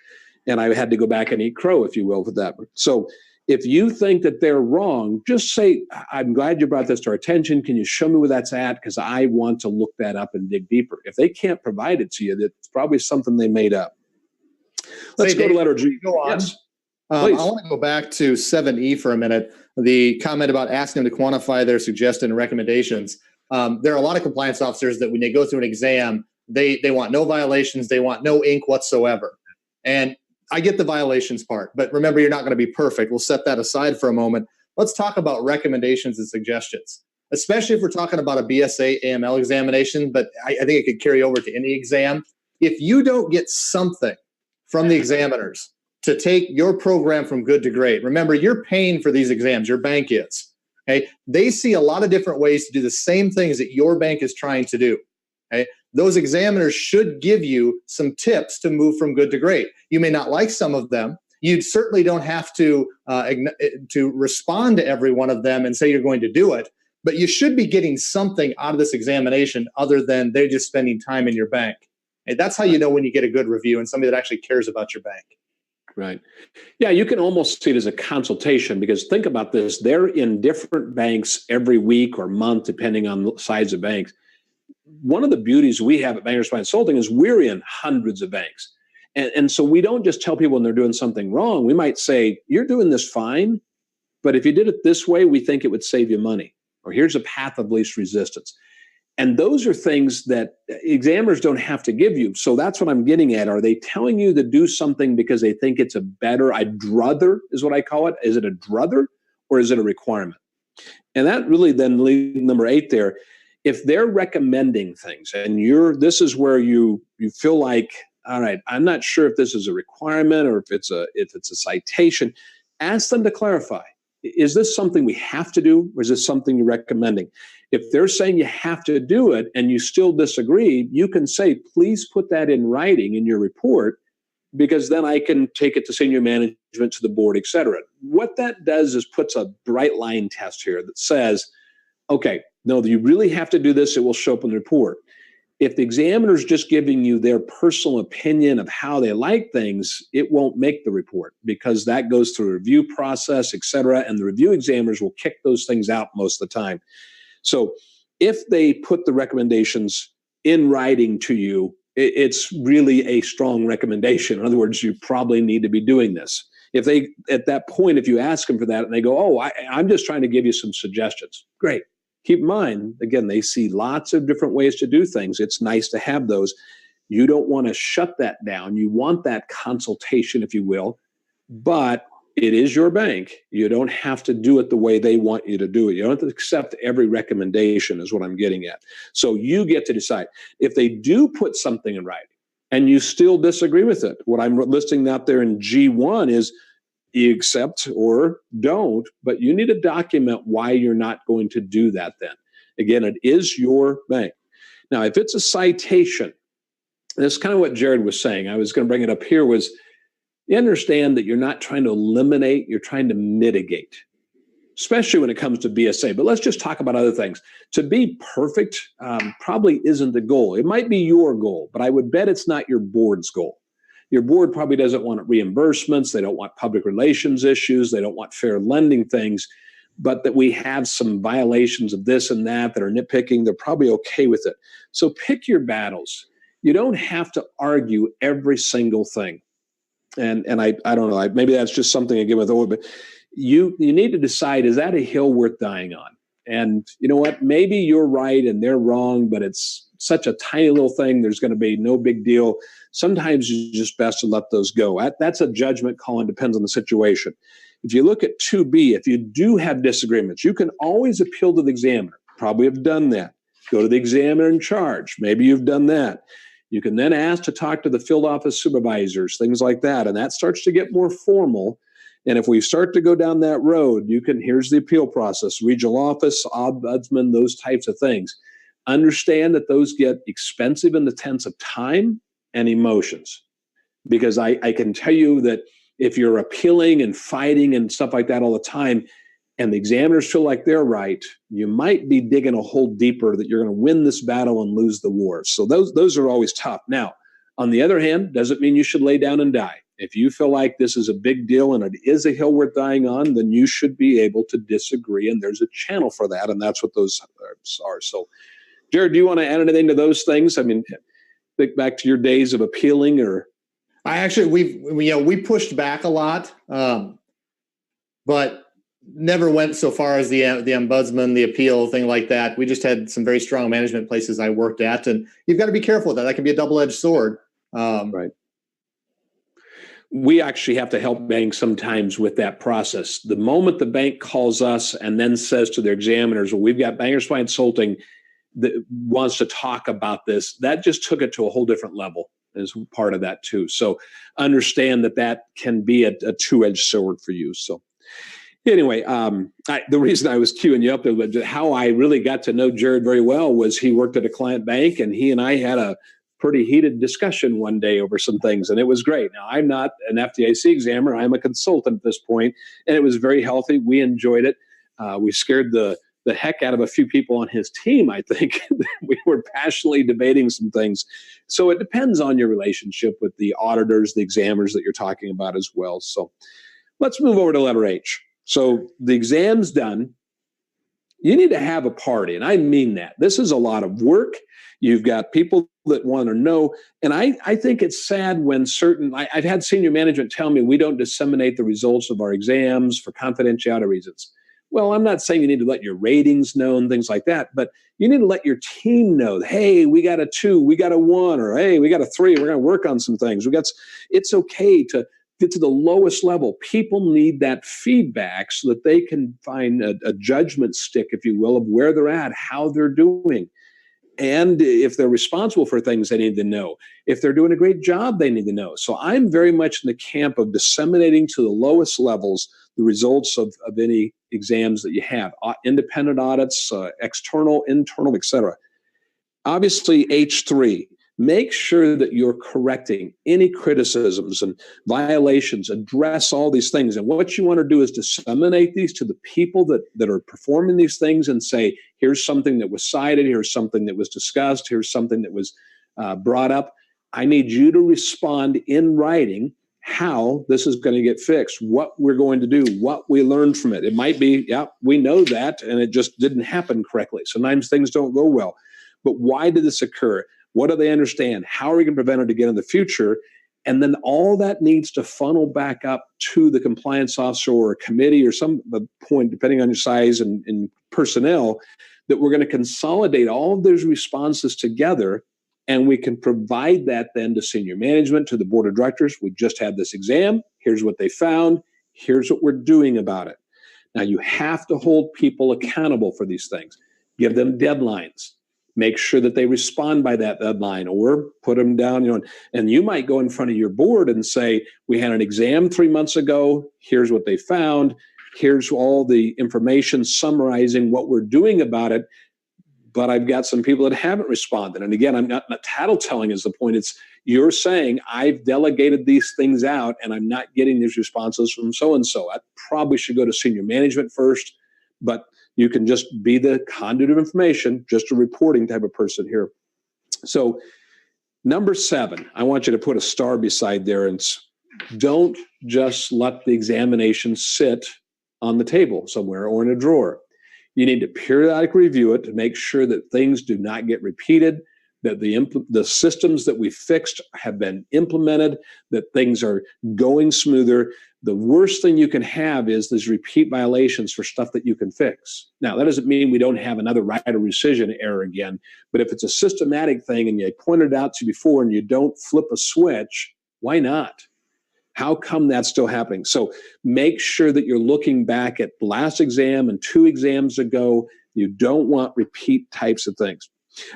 And I had to go back and eat crow, if you will, for that. So if you think that they're wrong, just say, I'm glad you brought this to our attention. Can you show me where that's at? Because I want to look that up and dig deeper. If they can't provide it to you, that's probably something they made up. Let's go to letter G. Go on. Yes. I want to go back to 7E for a minute. The comment about asking them to quantify their suggested recommendations. There are a lot of compliance officers that when they go through an exam, they want no violations, they want no ink whatsoever. And I get the violations part, but remember, you're not going to be perfect. We'll set that aside for a moment. Let's talk about recommendations and suggestions, especially if we're talking about a BSA AML examination, but I think it could carry over to any exam. If you don't get something from the examiners to take your program from good to great, remember, you're paying for these exams, your bank is. Okay? They see a lot of different ways to do the same things that your bank is trying to do. Okay? Those examiners should give you some tips to move from good to great. You may not like some of them. You certainly don't have to respond to every one of them and say you're going to do it, but you should be getting something out of this examination other than they're just spending time in your bank. And that's how you know when you get a good review and somebody that actually cares about your bank. Right. Yeah, you can almost see it as a consultation, because think about this. They're in different banks every week or month, depending on the size of banks. One of the beauties we have at Bankers Consulting is we're in hundreds of banks. And so we don't just tell people when they're doing something wrong. We might say, you're doing this fine, but if you did it this way, we think it would save you money. Or here's a path of least resistance. And those are things that examiners don't have to give you. So that's what I'm getting at. Are they telling you to do something because they think it's a better, a druther is what I call it. Is it a druther or is it a requirement? And that really then leads number 8 there. If they're recommending things and this is where you feel like, all right, I'm not sure if this is a requirement or if it's a citation, ask them to clarify. Is this something we have to do, or is this something you're recommending? If they're saying you have to do it and you still disagree, you can say, please put that in writing in your report, because then I can take it to senior management, to the board, et cetera. What that does is puts a bright line test here that says, okay, no, you really have to do this. It will show up in the report. If the examiner's just giving you their personal opinion of how they like things, it won't make the report, because that goes through a review process, et cetera, and the review examiners will kick those things out most of the time. So if they put the recommendations in writing to you, it's really a strong recommendation. In other words, you probably need to be doing this. If they, at that point, if you ask them for that and they go, oh, I'm just trying to give you some suggestions, great. Keep in mind, again, they see lots of different ways to do things. It's nice to have those. You don't want to shut that down. You want that consultation, if you will, but it is your bank. You don't have to do it the way they want you to do it. You don't have to accept every recommendation, is what I'm getting at. So you get to decide. If they do put something in writing and you still disagree with it, what I'm listing out there in G1 is you accept or don't, but you need to document why you're not going to do that then. Again, it is your bank. Now, if it's a citation, that's kind of what Jared was saying. I was going to bring it up here was, you understand that you're not trying to eliminate, you're trying to mitigate, especially when it comes to BSA. But let's just talk about other things. To be perfect probably isn't the goal. It might be your goal, but I would bet it's not your board's goal. Your board probably doesn't want reimbursements. They don't want public relations issues. They don't want fair lending things, but that we have some violations of this and that are nitpicking. They're probably okay with it. So pick your battles. You don't have to argue every single thing. And I don't know, maybe that's just something I give with old, but you need to decide, is that a hill worth dying on? And you know what, maybe you're right and they're wrong, but it's such a tiny little thing. There's going to be no big deal. Sometimes it's just best to let those go. That's a judgment call and depends on the situation. If you look at 2B, if you do have disagreements, you can always appeal to the examiner. Probably have done that. Go to the examiner in charge. Maybe you've done that. You can then ask to talk to the field office supervisors, things like that. And that starts to get more formal. And if we start to go down that road, here's the appeal process, regional office, ombudsman, those types of things. Understand that those get expensive in the sense of time and emotions. Because I can tell you that if you're appealing and fighting and stuff like that all the time, and the examiners feel like they're right, you might be digging a hole deeper that you're going to win this battle and lose the war. So those are always tough. Now, on the other hand, doesn't mean you should lay down and die. If you feel like this is a big deal and it is a hill worth dying on, then you should be able to disagree, and there's a channel for that, and that's what those are. So, Jared, do you want to add anything to those things? I mean, think back to your days of appealing, or we pushed back a lot, but never went so far as the ombudsman, the appeal, thing like that. We just had some very strong management places I worked at, and you've got to be careful with that. That can be a double-edged sword. Right. We actually have to help banks sometimes with that process. The moment the bank calls us and then says to their examiners, well, we've got Bankers Fine Consulting that wants to talk about this, that just took it to a whole different level as part of that too. So understand that can be a two-edged sword for you. So anyway, the reason I was queuing you up there, but how I really got to know Jared very well was he worked at a client bank, and he and I had a pretty heated discussion one day over some things, and it was great. Now, I'm not an FDIC examiner. I'm a consultant at this point, and it was very healthy. We enjoyed it. We scared the heck out of a few people on his team, I think. We were passionately debating some things. So it depends on your relationship with the auditors, the examiners that you're talking about as well. So let's move over to letter H. So the exam's done. You need to have a party, and I mean that. This is a lot of work. You've got people that want to know, and I think it's sad when I've had senior management tell me we don't disseminate the results of our exams for confidentiality reasons. Well, I'm not saying you need to let your ratings know and things like that, but you need to let your team know, hey, we got a 2, we got a 1, or hey, we got a 3, we're going to work on some things. It's okay to get to the lowest level. People need that feedback so that they can find a judgment stick, if you will, of where they're at, how they're doing. And if they're responsible for things, they need to know. If they're doing a great job, they need to know. So I'm very much in the camp of disseminating to the lowest levels the results of any exams that you have, independent audits, external, internal, etc. Obviously, H3, make sure that you're correcting any criticisms and violations, address all these things. And what you want to do is disseminate these to the people that are performing these things and say, here's something that was cited, here's something that was discussed, here's something that was brought up. I need you to respond in writing how this is going to get fixed, what we're going to do, what we learned from it. It might be, yeah, we know that, and it just didn't happen correctly. Sometimes things don't go well. But why did this occur? What do they understand? How are we going to prevent it again in the future? And then all that needs to funnel back up to the compliance officer or a committee or some point, depending on your size and personnel, that we're going to consolidate all of those responses together, and we can provide that then to senior management, to the board of directors. We just had this exam. Here's what they found. Here's what we're doing about it. Now, you have to hold people accountable for these things. Give them deadlines. Make sure that they respond by that deadline, or put them down, and you might go in front of your board and say, we had an exam 3 months ago. Here's what they found. Here's all the information summarizing what we're doing about it. But I've got some people that haven't responded. And again, I'm not tattletelling is the point. It's you're saying I've delegated these things out and I'm not getting these responses from so-and-so. I probably should go to senior management first, but you can just be the conduit of information, just a reporting type of person here. So number 7, I want you to put a star beside there, and don't just let the examination sit on the table somewhere or in a drawer. You need to periodically review it to make sure that things do not get repeated, that the systems that we fixed have been implemented, that things are going smoother. The worst thing you can have is these repeat violations for stuff that you can fix. Now, that doesn't mean we don't have another right of rescission error again, but if it's a systematic thing and you pointed it out to you before and you don't flip a switch, why not? How come that's still happening? So make sure that you're looking back at the last exam and 2 exams ago. You don't want repeat types of things.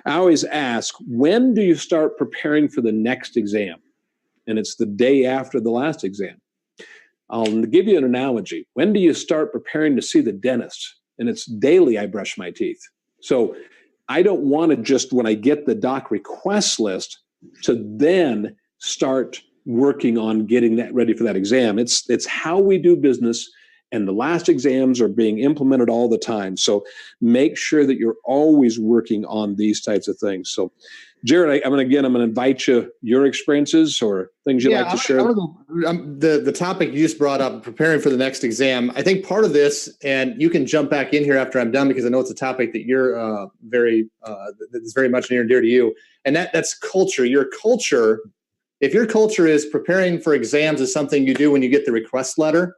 I always ask, when do you start preparing for the next exam? And it's the day after the last exam. I'll give you an analogy. When do you start preparing to see the dentist? And it's daily I brush my teeth. So I don't want to just, when I get the doc request list, to then start working on getting that ready for that exam. It's how we do business, and the last exams are being implemented all the time. So make sure that you're always working on these types of things. So Jared, I'm going to invite you, your experiences or things you'd like to share. The topic you just brought up, preparing for the next exam. I think part of this, and you can jump back in here after I'm done because I know it's a topic that you're that's very much near and dear to you, and that's culture. Your culture, if your culture is preparing for exams is something you do when you get the request letter.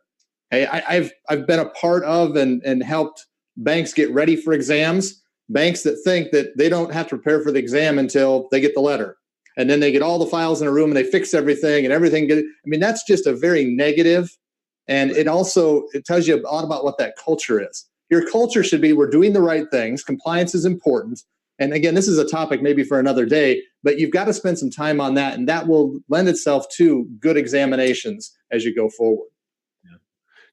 Hey, I've been a part of and helped banks get ready for exams. Banks that think that they don't have to prepare for the exam until they get the letter. And then they get all the files in a room and they fix everything and everything. That's just a very negative. And it tells you a lot about what that culture is. Your culture should be, we're doing the right things. Compliance is important. And again, this is a topic maybe for another day, but you've got to spend some time on that. And that will lend itself to good examinations as you go forward.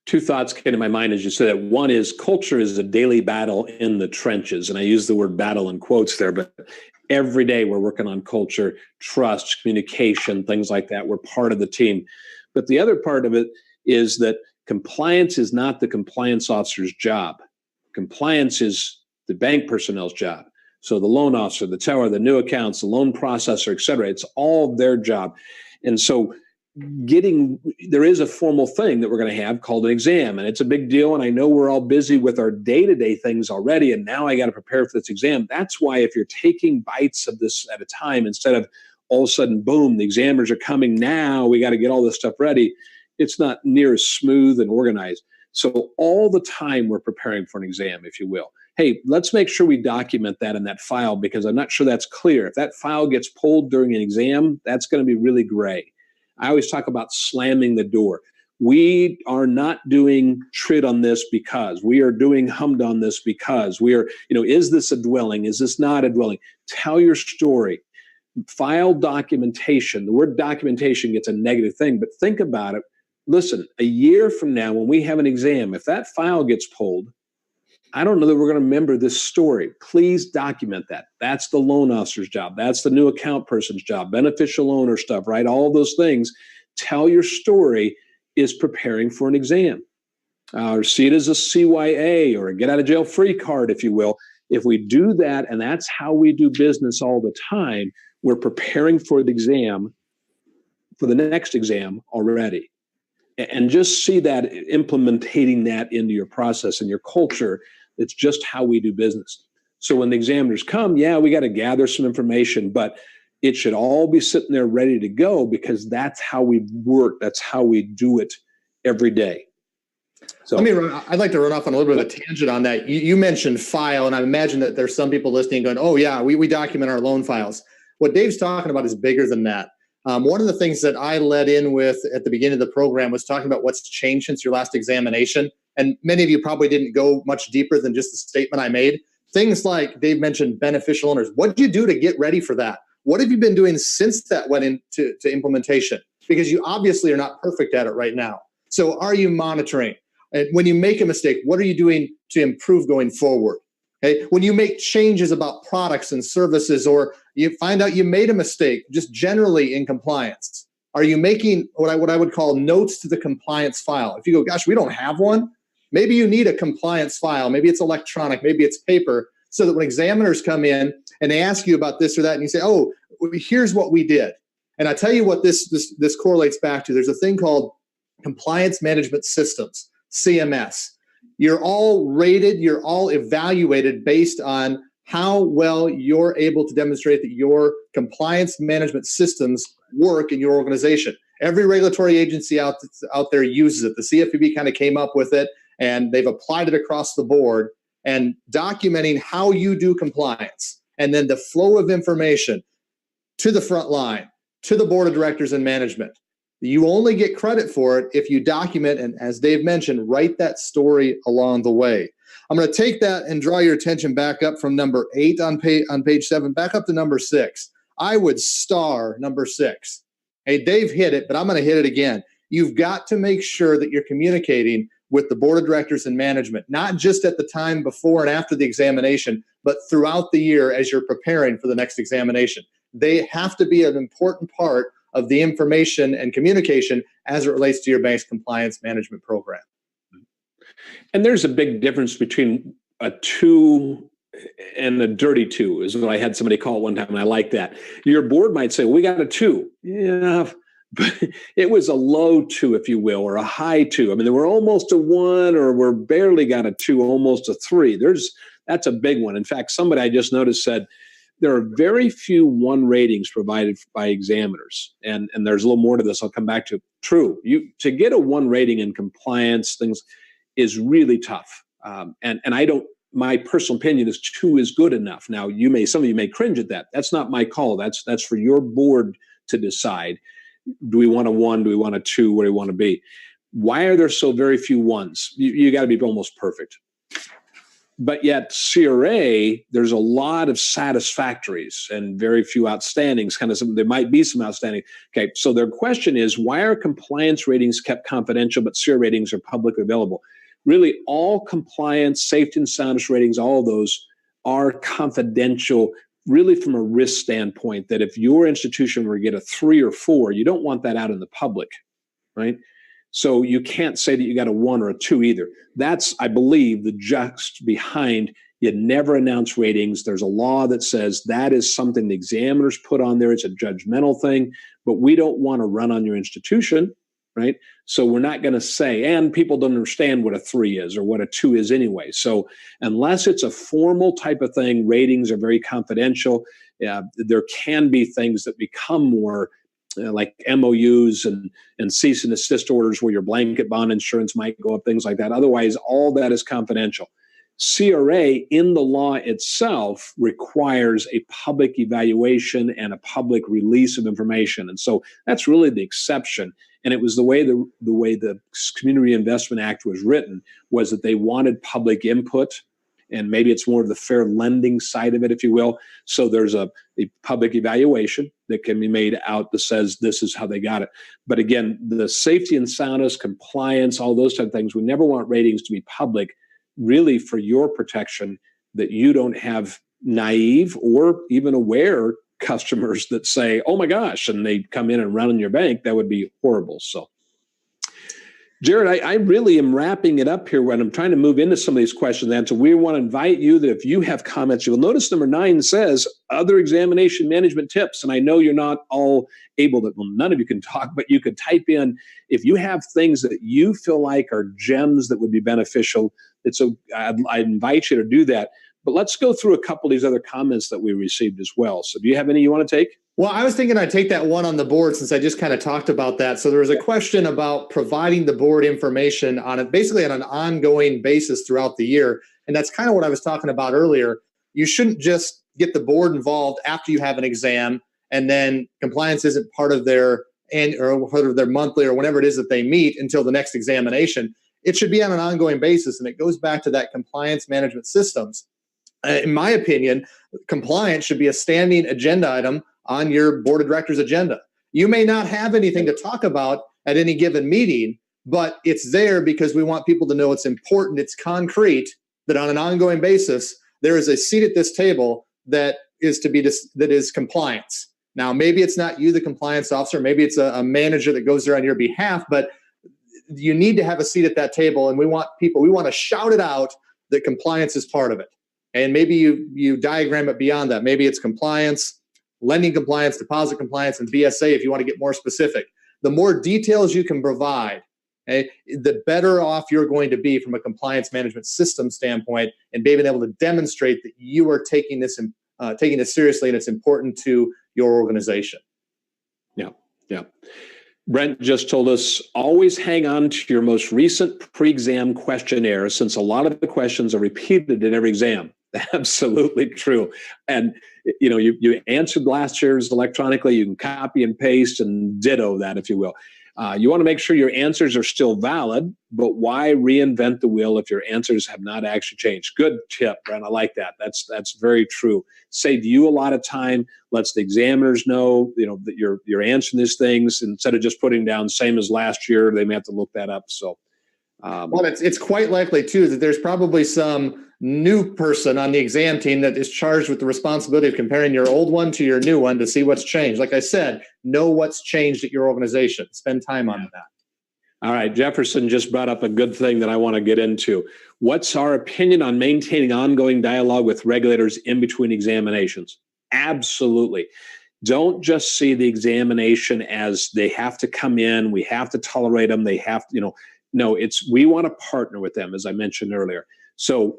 Two thoughts came to my mind as you said that. One is culture is a daily battle in the trenches. And I use the word battle in quotes there, but every day we're working on culture, trust, communication, things like that. We're part of the team. But the other part of it is that compliance is not the compliance officer's job. Compliance is the bank personnel's job. So the loan officer, the teller, the new accounts, the loan processor, et cetera, it's all their job. And so there is a formal thing that we're going to have called an exam, and it's a big deal. And I know we're all busy with our day-to-day things already, and now I got to prepare for this exam. That's why if you're taking bites of this at a time, instead of all of a sudden, boom, the examiners are coming now, we got to get all this stuff ready, it's not near as smooth and organized. So all the time we're preparing for an exam, if you will. Hey, let's make sure we document that in that file, because I'm not sure that's clear. If that file gets pulled during an exam, that's going to be really gray. I always talk about slamming the door. We are not doing TRID on this because we are doing HUMD on this because we are, is this a dwelling? Is this not a dwelling? Tell your story. File documentation. The word documentation gets a negative thing, but think about it. Listen, a year from now, when we have an exam, if that file gets pulled, I don't know that we're going to remember this story. Please document that. That's the loan officer's job. That's the new account person's job, beneficial owner stuff, right? All those things. Tell your story is preparing for an exam. Or see it as a CYA or a get out of jail free card, if you will. If we do that, and that's how we do business all the time, we're preparing for the exam, for the next exam already. And just see that, implementing that into your process and your culture. It's just how we do business. So when the examiners come, we got to gather some information, but it should all be sitting there ready to go, because that's how we work. That's how we do it every day. So I'd like to run off on a little bit of a tangent on that. You mentioned file, and I imagine that there's some people listening going, oh yeah, we document our loan files. What Dave's talking about is bigger than that. One of the things that I led in with at the beginning of the program was talking about what's changed since your last examination. And many of you probably didn't go much deeper than just the statement I made. Things like Dave mentioned beneficial owners. What did you do to get ready for that? What have you been doing since that went into implementation? Because you obviously are not perfect at it right now. So are you monitoring? And when you make a mistake, what are you doing to improve going forward? Okay. When you make changes about products and services, or you find out you made a mistake, just generally in compliance, are you making what I would call notes to the compliance file? If you go, gosh, we don't have one, maybe you need a compliance file. Maybe it's electronic, maybe it's paper, so that when examiners come in and they ask you about this or that, and you say, oh, here's what we did. And I tell you what this correlates back to. There's a thing called compliance management systems, CMS. You're all rated, you're all evaluated based on how well you're able to demonstrate that your compliance management systems work in your organization. Every regulatory agency out there uses it. The CFPB kind of came up with it, and they've applied it across the board, and documenting how you do compliance, and then the flow of information to the front line, to the board of directors and management. You only get credit for it if you document, and as Dave mentioned, write that story along the way. I'm going to take that and draw your attention back up from number 8 on page 7, back up to number 6. I would star number 6. Hey, Dave hit it, but I'm going to hit it again. You've got to make sure that you're communicating with the board of directors and management, not just at the time before and after the examination, but throughout the year as you're preparing for the next examination. they have to be an important part of the information and communication as it relates to your bank's compliance management program. And there's a big difference between a 2 and a dirty 2 is what I had somebody call it one time, and I like that. Your board might say, well, we got a 2. Yeah, but it was a low 2, if you will, or a high 2. I mean, they were almost a 1, or we're barely got a 2, almost a 3. That's a big one. In fact, somebody I just noticed said there are very few 1 ratings provided by examiners. And there's a little more to this I'll come back to. True. To get a 1 rating in compliance, things is really tough. And I don't, my personal opinion is 2 is good enough. Now, some of you may cringe at that. That's not my call. That's for your board to decide. Do we want a 1? Do we want a 2? Where do we want to be? Why are there so very few 1s? You got to be almost perfect. But yet CRA, there's a lot of satisfactories and very few outstandings. There might be some outstanding. Okay, so their question is, why are compliance ratings kept confidential, but CRA ratings are publicly available? Really, all compliance, safety and soundness ratings, all of those are confidential, really from a risk standpoint, that if your institution were to get a 3 or 4, you don't want that out in the public, right? So you can't say that you got a 1 or a 2 either. That's, I believe, the just behind you never announce ratings. There's a law that says that is something the examiners put on there. It's a judgmental thing, but we don't want to run on your institution, right? So we're not going to say, and people don't understand what a 3 is or what a 2 is anyway. So unless it's a formal type of thing, ratings are very confidential. There can be things that become more like MOUs and cease and desist orders where your blanket bond insurance might go up, things like that. Otherwise, all that is confidential. CRA in the law itself requires a public evaluation and a public release of information. And so that's really the exception. And it was the way the Community Reinvestment Act was written, was that they wanted public input. And maybe it's more of the fair lending side of it, if you will. So there's a public evaluation that can be made out that says this is how they got it. But again, the safety and soundness, compliance, all those type of things, we never want ratings to be public, really for your protection, that you don't have naive or even aware customers that say, oh my gosh, and they come in and run on your bank. That would be horrible. So Jared, I really am wrapping it up here when I'm trying to move into some of these questions. And so we want to invite you that if you have comments, you'll notice number 9 says other examination management tips. And I know you're not all able to, well, none of you can talk, but you could type in if you have things that you feel like are gems that would be beneficial. I invite you to do that. But let's go through a couple of these other comments that we received as well. So do you have any you want to take? Well, I was thinking I'd take that one on the board since I just kind of talked about that. So there was a question about providing the board information on it, basically on an ongoing basis throughout the year. And that's kind of what I was talking about earlier. You shouldn't just get the board involved after you have an exam and then compliance isn't part of their monthly or whenever it is that they meet until the next examination. It should be on an ongoing basis. And it goes back to that compliance management systems. In my opinion, compliance should be a standing agenda item on your board of directors agenda. You may not have anything to talk about at any given meeting, but it's there because we want people to know it's important, it's concrete, that on an ongoing basis, there is a seat at this table that is compliance. Now, maybe it's not you, the compliance officer, maybe it's a manager that goes there on your behalf, but you need to have a seat at that table, and we want to shout it out that compliance is part of it. And maybe you diagram it beyond that. Maybe it's compliance, lending compliance, deposit compliance, and BSA if you want to get more specific. The more details you can provide, okay, the better off you're going to be from a compliance management system standpoint and being able to demonstrate that you are taking this seriously and it's important to your organization. Yeah. Brent just told us, always hang on to your most recent pre-exam questionnaire since a lot of the questions are repeated in every exam. Absolutely true. And you answered last year's electronically, you can copy and paste and ditto that, if you will. You want to make sure your answers are still valid, but why reinvent the wheel if your answers have not actually changed? Good tip, Brent. I like that. That's very true. Save you a lot of time. Lets the examiners know, that you're answering these things instead of just putting down same as last year. They may have to look that up. So Well, it's quite likely too that there's probably some new person on the exam team that is charged with the responsibility of comparing your old one to your new one to see what's changed. Like I said, know what's changed at your organization. Spend time on that. All right, Jefferson just brought up a good thing that I want to get into. What's our opinion on maintaining ongoing dialogue with regulators in between examinations? Absolutely. Don't just see the examination as they have to come in, we have to tolerate them, they have to, no, we want to partner with them, as I mentioned earlier. So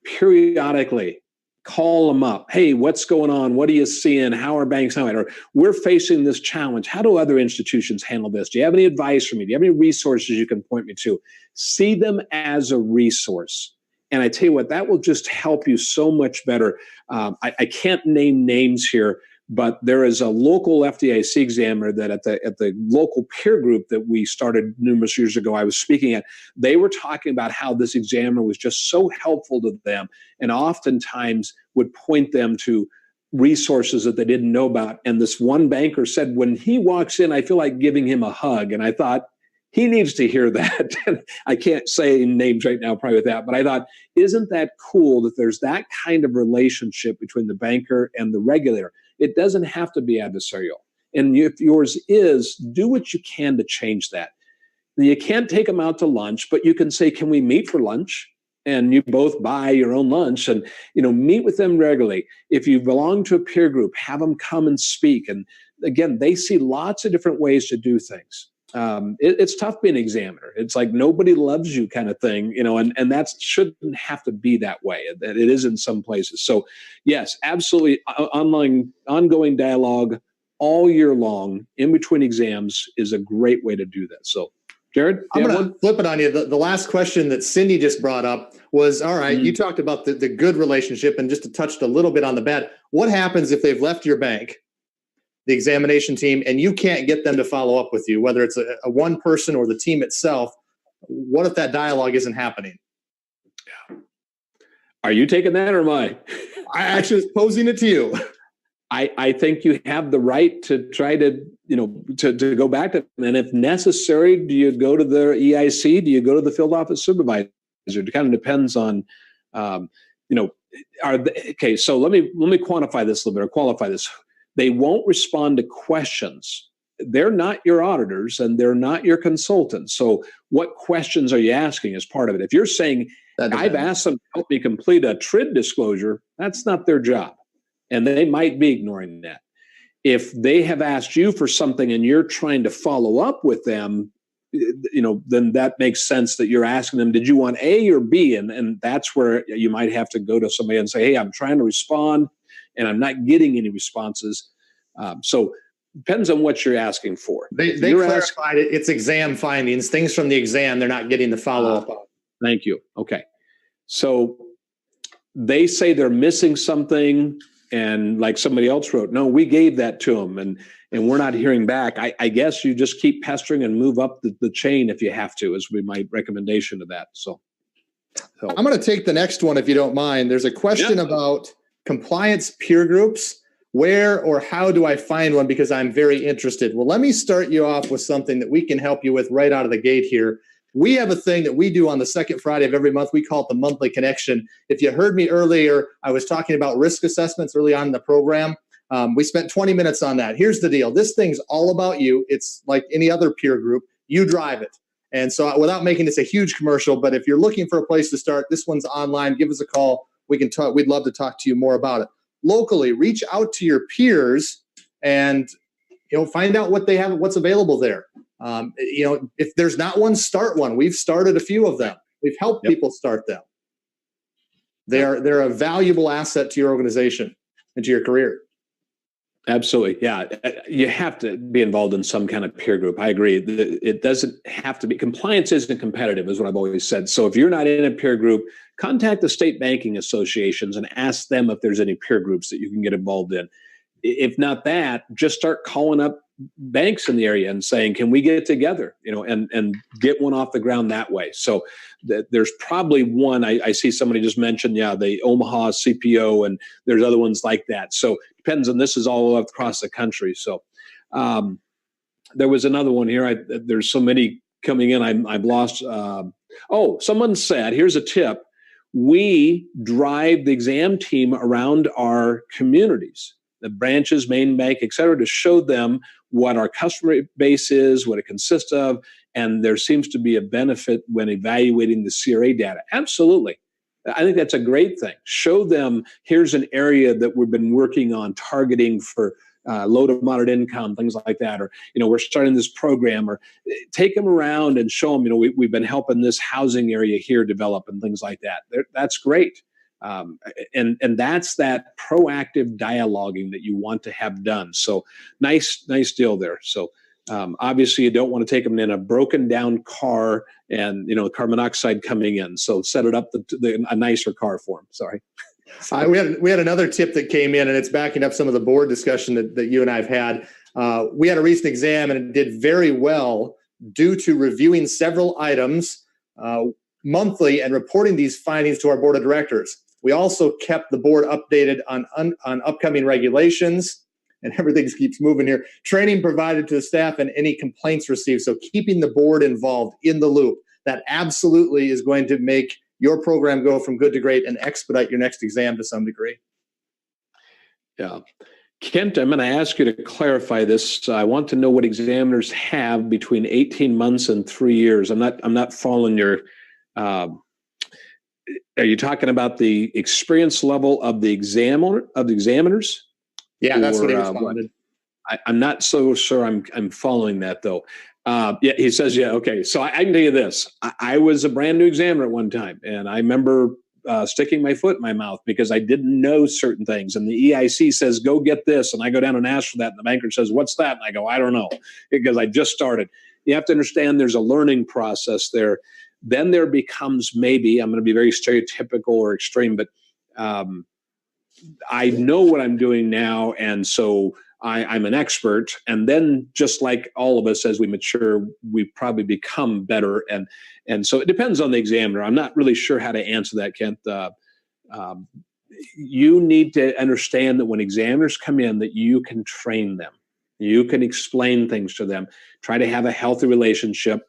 periodically call them up. Hey, what's going on? What are you seeing? How are banks handling it? Or we're facing this challenge. How do other institutions handle this? Do you have any advice for me? Do you have any resources you can point me to? See them as a resource. And I tell you what, that will just help you so much better. I can't name names here, but there is a local FDIC examiner that at the local peer group that we started numerous years ago, I was speaking at, they were talking about how this examiner was just so helpful to them and oftentimes would point them to resources that they didn't know about. And this one banker said, when he walks in, I feel like giving him a hug. And I thought, he needs to hear that. I can't say names right now probably with that, but I thought, isn't that cool that there's that kind of relationship between the banker and the regulator? It doesn't have to be adversarial. And if yours is, do what you can to change that. You can't take them out to lunch, but you can say, can we meet for lunch? And you both buy your own lunch and, meet with them regularly. If you belong to a peer group, have them come and speak. And again, they see lots of different ways to do things. It's tough being an examiner. It's like nobody loves you kind of thing, and that shouldn't have to be that way. It is in some places. So yes, absolutely. Ongoing dialogue all year long in between exams is a great way to do that. So Jared, I'm going to flip it on you. The last question that Cindy just brought up was, all right, you talked about the good relationship and just touched a little bit on the bad. What happens if they've left your bank, the examination team, and you can't get them to follow up with you, whether it's a one person or the team itself? What if that dialogue isn't happening? Are you taking that or am I? I actually was posing it to you. I think you have the right to try to, to go back to them. And if necessary, do you go to the EIC? Do you go to the field office supervisor? It kind of depends on, okay, so let me quantify this a little bit or qualify this. They won't respond to questions. They're not your auditors and they're not your consultants. So what questions are you asking as part of it? If you're saying, I've asked them to help me complete a TRID disclosure, that's not their job. And they might be ignoring that. If they have asked you for something and you're trying to follow up with them, then that makes sense that you're asking them, did you want A or B? And that's where you might have to go to somebody and say, hey, I'm trying to respond and I'm not getting any responses. So depends on what you're asking for. They clarified it. It's exam findings, things from the exam they're not getting the follow-up on. Thank you. Okay. So they say they're missing something and like somebody else wrote, no, we gave that to them and we're not hearing back. I guess you just keep pestering and move up the chain if you have to, is my recommendation to that. So I'm going to take the next one if you don't mind. There's a question about compliance peer groups. Where or how do I find one? Because I'm very interested. Well, let me start you off with something that we can help you with right out of the gate here. We have a thing that we do on the second Friday of every month. We call it the Monthly Connection. If you heard me earlier, I was talking about risk assessments early on in the program. We spent 20 minutes on that. Here's the deal. This thing's all about you. It's like any other peer group. You drive it. And so without making this a huge commercial, but if you're looking for a place to start, this one's online. Give us a call. We can talk. We'd love to talk to you more about it. Locally, reach out to your peers and find out what they have, what's available there. If there's not one, start one. We've started a few of them. We've helped people start them. They're a valuable asset to your organization and to your career. Absolutely. Yeah. You have to be involved in some kind of peer group. I agree. It doesn't have to be. Compliance isn't competitive, is what I've always said. So if you're not in a peer group, contact the state banking associations and ask them if there's any peer groups that you can get involved in. If not that, just start calling up banks in the area and saying, can we get together, and get one off the ground that way. So there's probably one, I see somebody just mentioned, the Omaha CPO, and there's other ones like that. So depends on, this is all across the country. So there was another one here. There's so many coming in. I've lost Oh, someone said, here's a tip. We drive the exam team around our communities, the branches, main bank, et cetera, to show them what our customer base is, what it consists of, and there seems to be a benefit when evaluating the CRA data. Absolutely. I think that's a great thing. Show them, here's an area that we've been working on targeting for low to moderate income, things like that, or we're starting this program, or take them around and show them, we've been helping this housing area here develop and things like that. That's great, and that's that proactive dialoguing that you want to have done. So nice deal there. So obviously, you don't want to take them in a broken down car and carbon monoxide coming in. So set it up a nicer car for them. Sorry. We had another tip that came in, and it's backing up some of the board discussion that you and I have had. We had a recent exam, and it did very well due to reviewing several items monthly and reporting these findings to our board of directors. We also kept the board updated on upcoming regulations, and everything keeps moving here. Training provided to the staff and any complaints received. So keeping the board involved in the loop, that absolutely is going to make your program go from good to great and expedite your next exam to some degree. Yeah. Kent, I'm going to ask you to clarify this. I want to know what examiners have between 18 months and 3 years. I'm not following your, are you talking about the experience level of the examiners? Yeah, that's what he responded. I'm not so sure I'm following that though. Yeah, he says, yeah, okay. So I can tell you this. I was a brand new examiner at one time, and I remember sticking my foot in my mouth because I didn't know certain things. And the EIC says, go get this. And I go down and ask for that. And the banker says, what's that? And I go, I don't know, because I just started. You have to understand there's a learning process there. Then there becomes maybe, I'm going to be very stereotypical or extreme, but I know what I'm doing now. And so I'm an expert. And then just like all of us, as we mature, we probably become better. And so it depends on the examiner. I'm not really sure how to answer that, Kent. You need to understand that when examiners come in, that you can train them. You can explain things to them. Try to have a healthy relationship.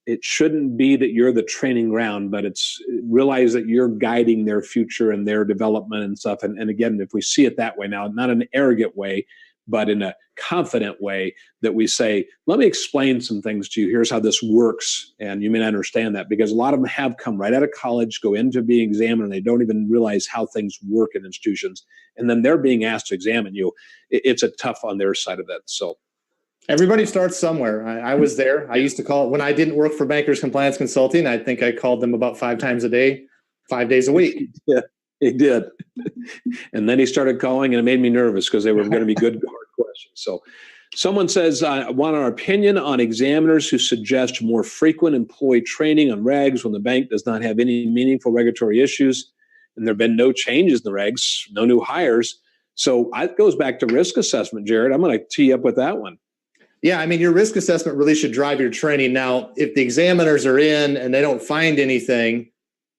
It shouldn't be that you're the training ground, but it's realize that you're guiding their future and their development and stuff. And again, if we see it that way now, not in an arrogant way, but in a confident way, that we say, let me explain some things to you. Here's how this works. And you may not understand that, because a lot of them have come right out of college, go into being examined, and they don't even realize how things work in institutions. And then they're being asked to examine you. It's a tough on their side of that. So everybody starts somewhere. I was there. I used to call, when I didn't work for Bankers Compliance Consulting, I think I called them about 5 times a day, 5 days a week. Yeah, he did. And then he started calling, and it made me nervous because they were going to be good, hard questions. So someone says, I want our opinion on examiners who suggest more frequent employee training on regs when the bank does not have any meaningful regulatory issues, and there have been no changes in the regs, no new hires. So it goes back to risk assessment, Jared. I'm going to tee up with that one. Yeah, I mean, your risk assessment really should drive your training. Now, if the examiners are in and they don't find anything,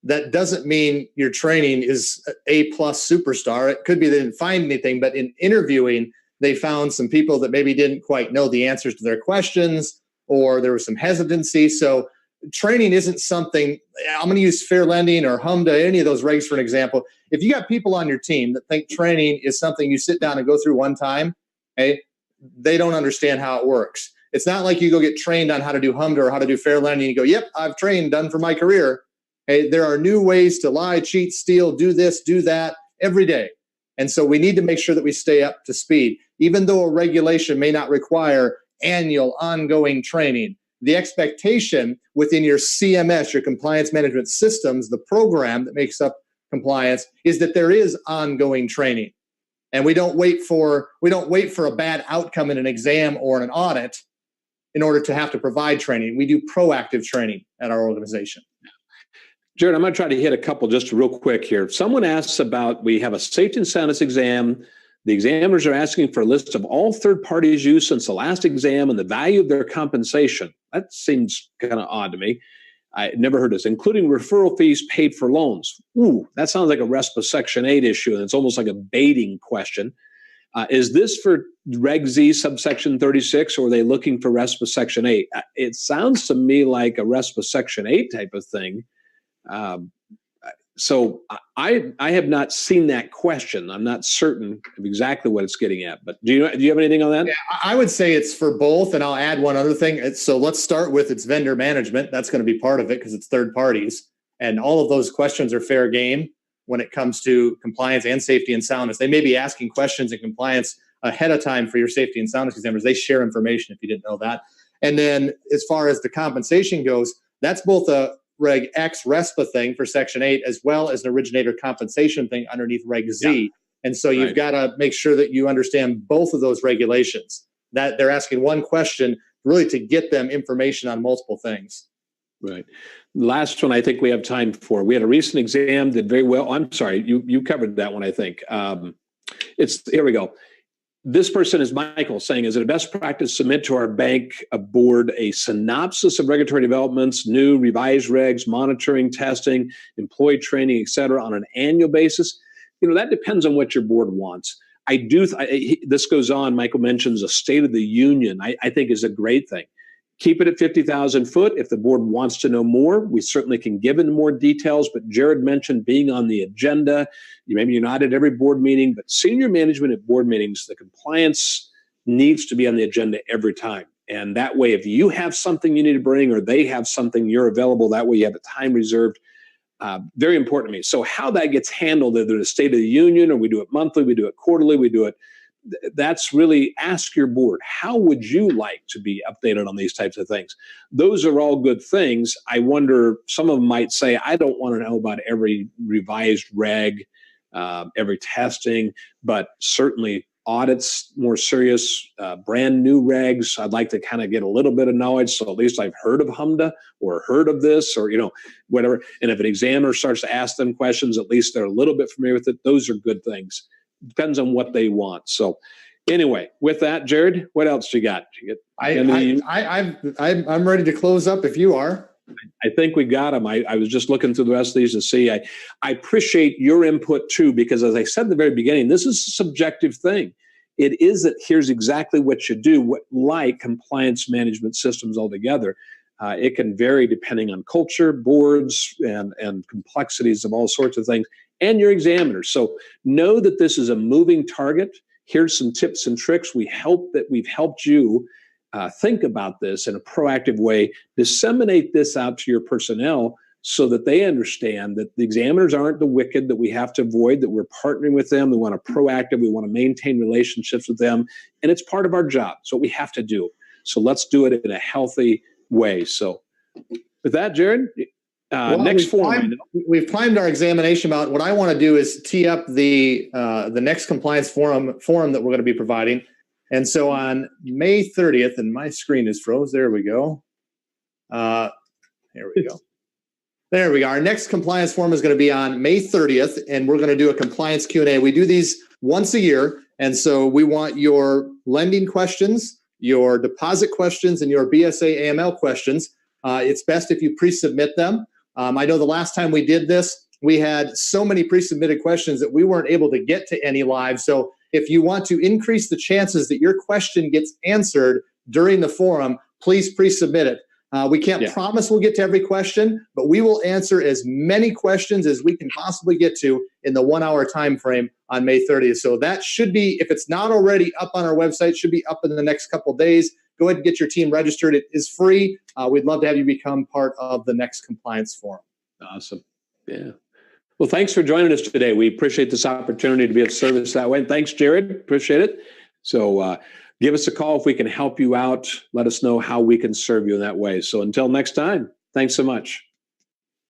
that doesn't mean your training is A+ superstar. It could be they didn't find anything, but in interviewing, they found some people that maybe didn't quite know the answers to their questions, or there was some hesitancy. So training isn't something, I'm going to use fair lending or HMDA, any of those regs for an example. If you got people on your team that think training is something you sit down and go through one time, okay, they don't understand how it works. It's not like you go get trained on how to do HMDA or how to do fair lending. You go, yep, I've trained, done for my career. Hey, there are new ways to lie, cheat, steal, do this, do that every day. And so we need to make sure that we stay up to speed. Even though a regulation may not require annual ongoing training, the expectation within your CMS, your compliance management systems, the program that makes up compliance, is that there is ongoing training. And we don't wait for a bad outcome in an exam or in an audit in order to have to provide training. We do proactive training at our organization. Jared, I'm going to try to hit a couple just real quick here. Someone asks about, we have a safety and soundness exam. The examiners are asking for a list of all third parties used since the last exam and the value of their compensation. That seems kind of odd to me. I never heard this, including referral fees paid for loans. Ooh, that sounds like a RESPA Section 8 issue, and it's almost like a baiting question. Is this for Reg Z subsection 36, or are they looking for RESPA Section 8? It sounds to me like a RESPA Section 8 type of thing. So I have not seen that question. I'm not certain of exactly what it's getting at. But do you have anything on that? Yeah, I would say it's for both, and I'll add one other thing. So let's start with its vendor management. That's going to be part of it because it's third parties, and all of those questions are fair game when it comes to compliance and safety and soundness. They may be asking questions in compliance ahead of time for your safety and soundness examiners. They share information if you didn't know that. And then as far as the compensation goes, that's both a Reg X RESPA thing for Section 8 as well as an originator compensation thing underneath Reg Z. Yeah. And so you've got to make sure that you understand both of those regulations, that they're asking one question really to get them information on multiple things. Right. Last one I think we have time for. We had a recent exam, did very well. I'm sorry, you covered that one, I think. Here we go. This person is Michael saying, is it a best practice to submit to our bank board a synopsis of regulatory developments, new revised regs, monitoring, testing, employee training, et cetera, on an annual basis? That depends on what your board wants. This goes on, Michael mentions a State of the Union, I think is a great thing. Keep it at 50,000 foot. If the board wants to know more, we certainly can give in more details. But Jared mentioned being on the agenda. Maybe you're not at every board meeting, but senior management at board meetings, the compliance needs to be on the agenda every time. And that way, if you have something you need to bring or they have something, you're available. That way you have a time reserved. Very important to me. So how that gets handled, either the State of the Union or we do it monthly, we do it quarterly, we do it. That's really ask your board, how would you like to be updated on these types of things? Those are all good things. I wonder, some of them might say, I don't want to know about every revised reg, every testing, but certainly audits, more serious, brand new regs. I'd like to kind of get a little bit of knowledge. So at least I've heard of HMDA or heard of this or, whatever. And if an examiner starts to ask them questions, at least they're a little bit familiar with it. Those are good things. Depends on what they want. So anyway, with that, Jared, what else you got? I'm ready to close up if you are. I think we got them. I was just looking through the rest of these to see. I appreciate your input too, because as I said at the very beginning, this is a subjective thing. It is that here's exactly what you do, like compliance management systems altogether. It can vary depending on culture, boards, and complexities of all sorts of things, and your examiners. So know that this is a moving target. Here's some tips and tricks. We've helped you think about this in a proactive way. Disseminate this out to your personnel so that they understand that the examiners aren't the wicked that we have to avoid, that we're partnering with them. We want to proactive. We want to maintain relationships with them. And it's part of our job. It's what we have to do. So let's do it in a healthy way. So with that, Jared, next forum. We've timed our examination about what I want to do is tee up the next compliance forum that we're going to be providing. And so on May 30th, and my screen is froze. There we go. There we go. There we go. Our next compliance forum is going to be on May 30th, and we're going to do a compliance Q&A. We do these once a year, and so we want your lending questions, your deposit questions, and your BSA AML questions. It's best if you pre-submit them. I know the last time we did this, we had so many pre-submitted questions that we weren't able to get to any live. So if you want to increase the chances that your question gets answered during the forum, please pre-submit it. We can't promise we'll get to every question, but we will answer as many questions as we can possibly get to in the 1 hour time frame on May 30th. So that should be, if it's not already up on our website, should be up in the next couple of days. Go ahead and get your team registered. It is free. We'd love to have you become part of the next compliance forum. Awesome. Yeah. Well, thanks for joining us today. We appreciate this opportunity to be of service that way. And thanks, Jared. Appreciate it. So give us a call if we can help you out. Let us know how we can serve you in that way. So until next time, thanks so much.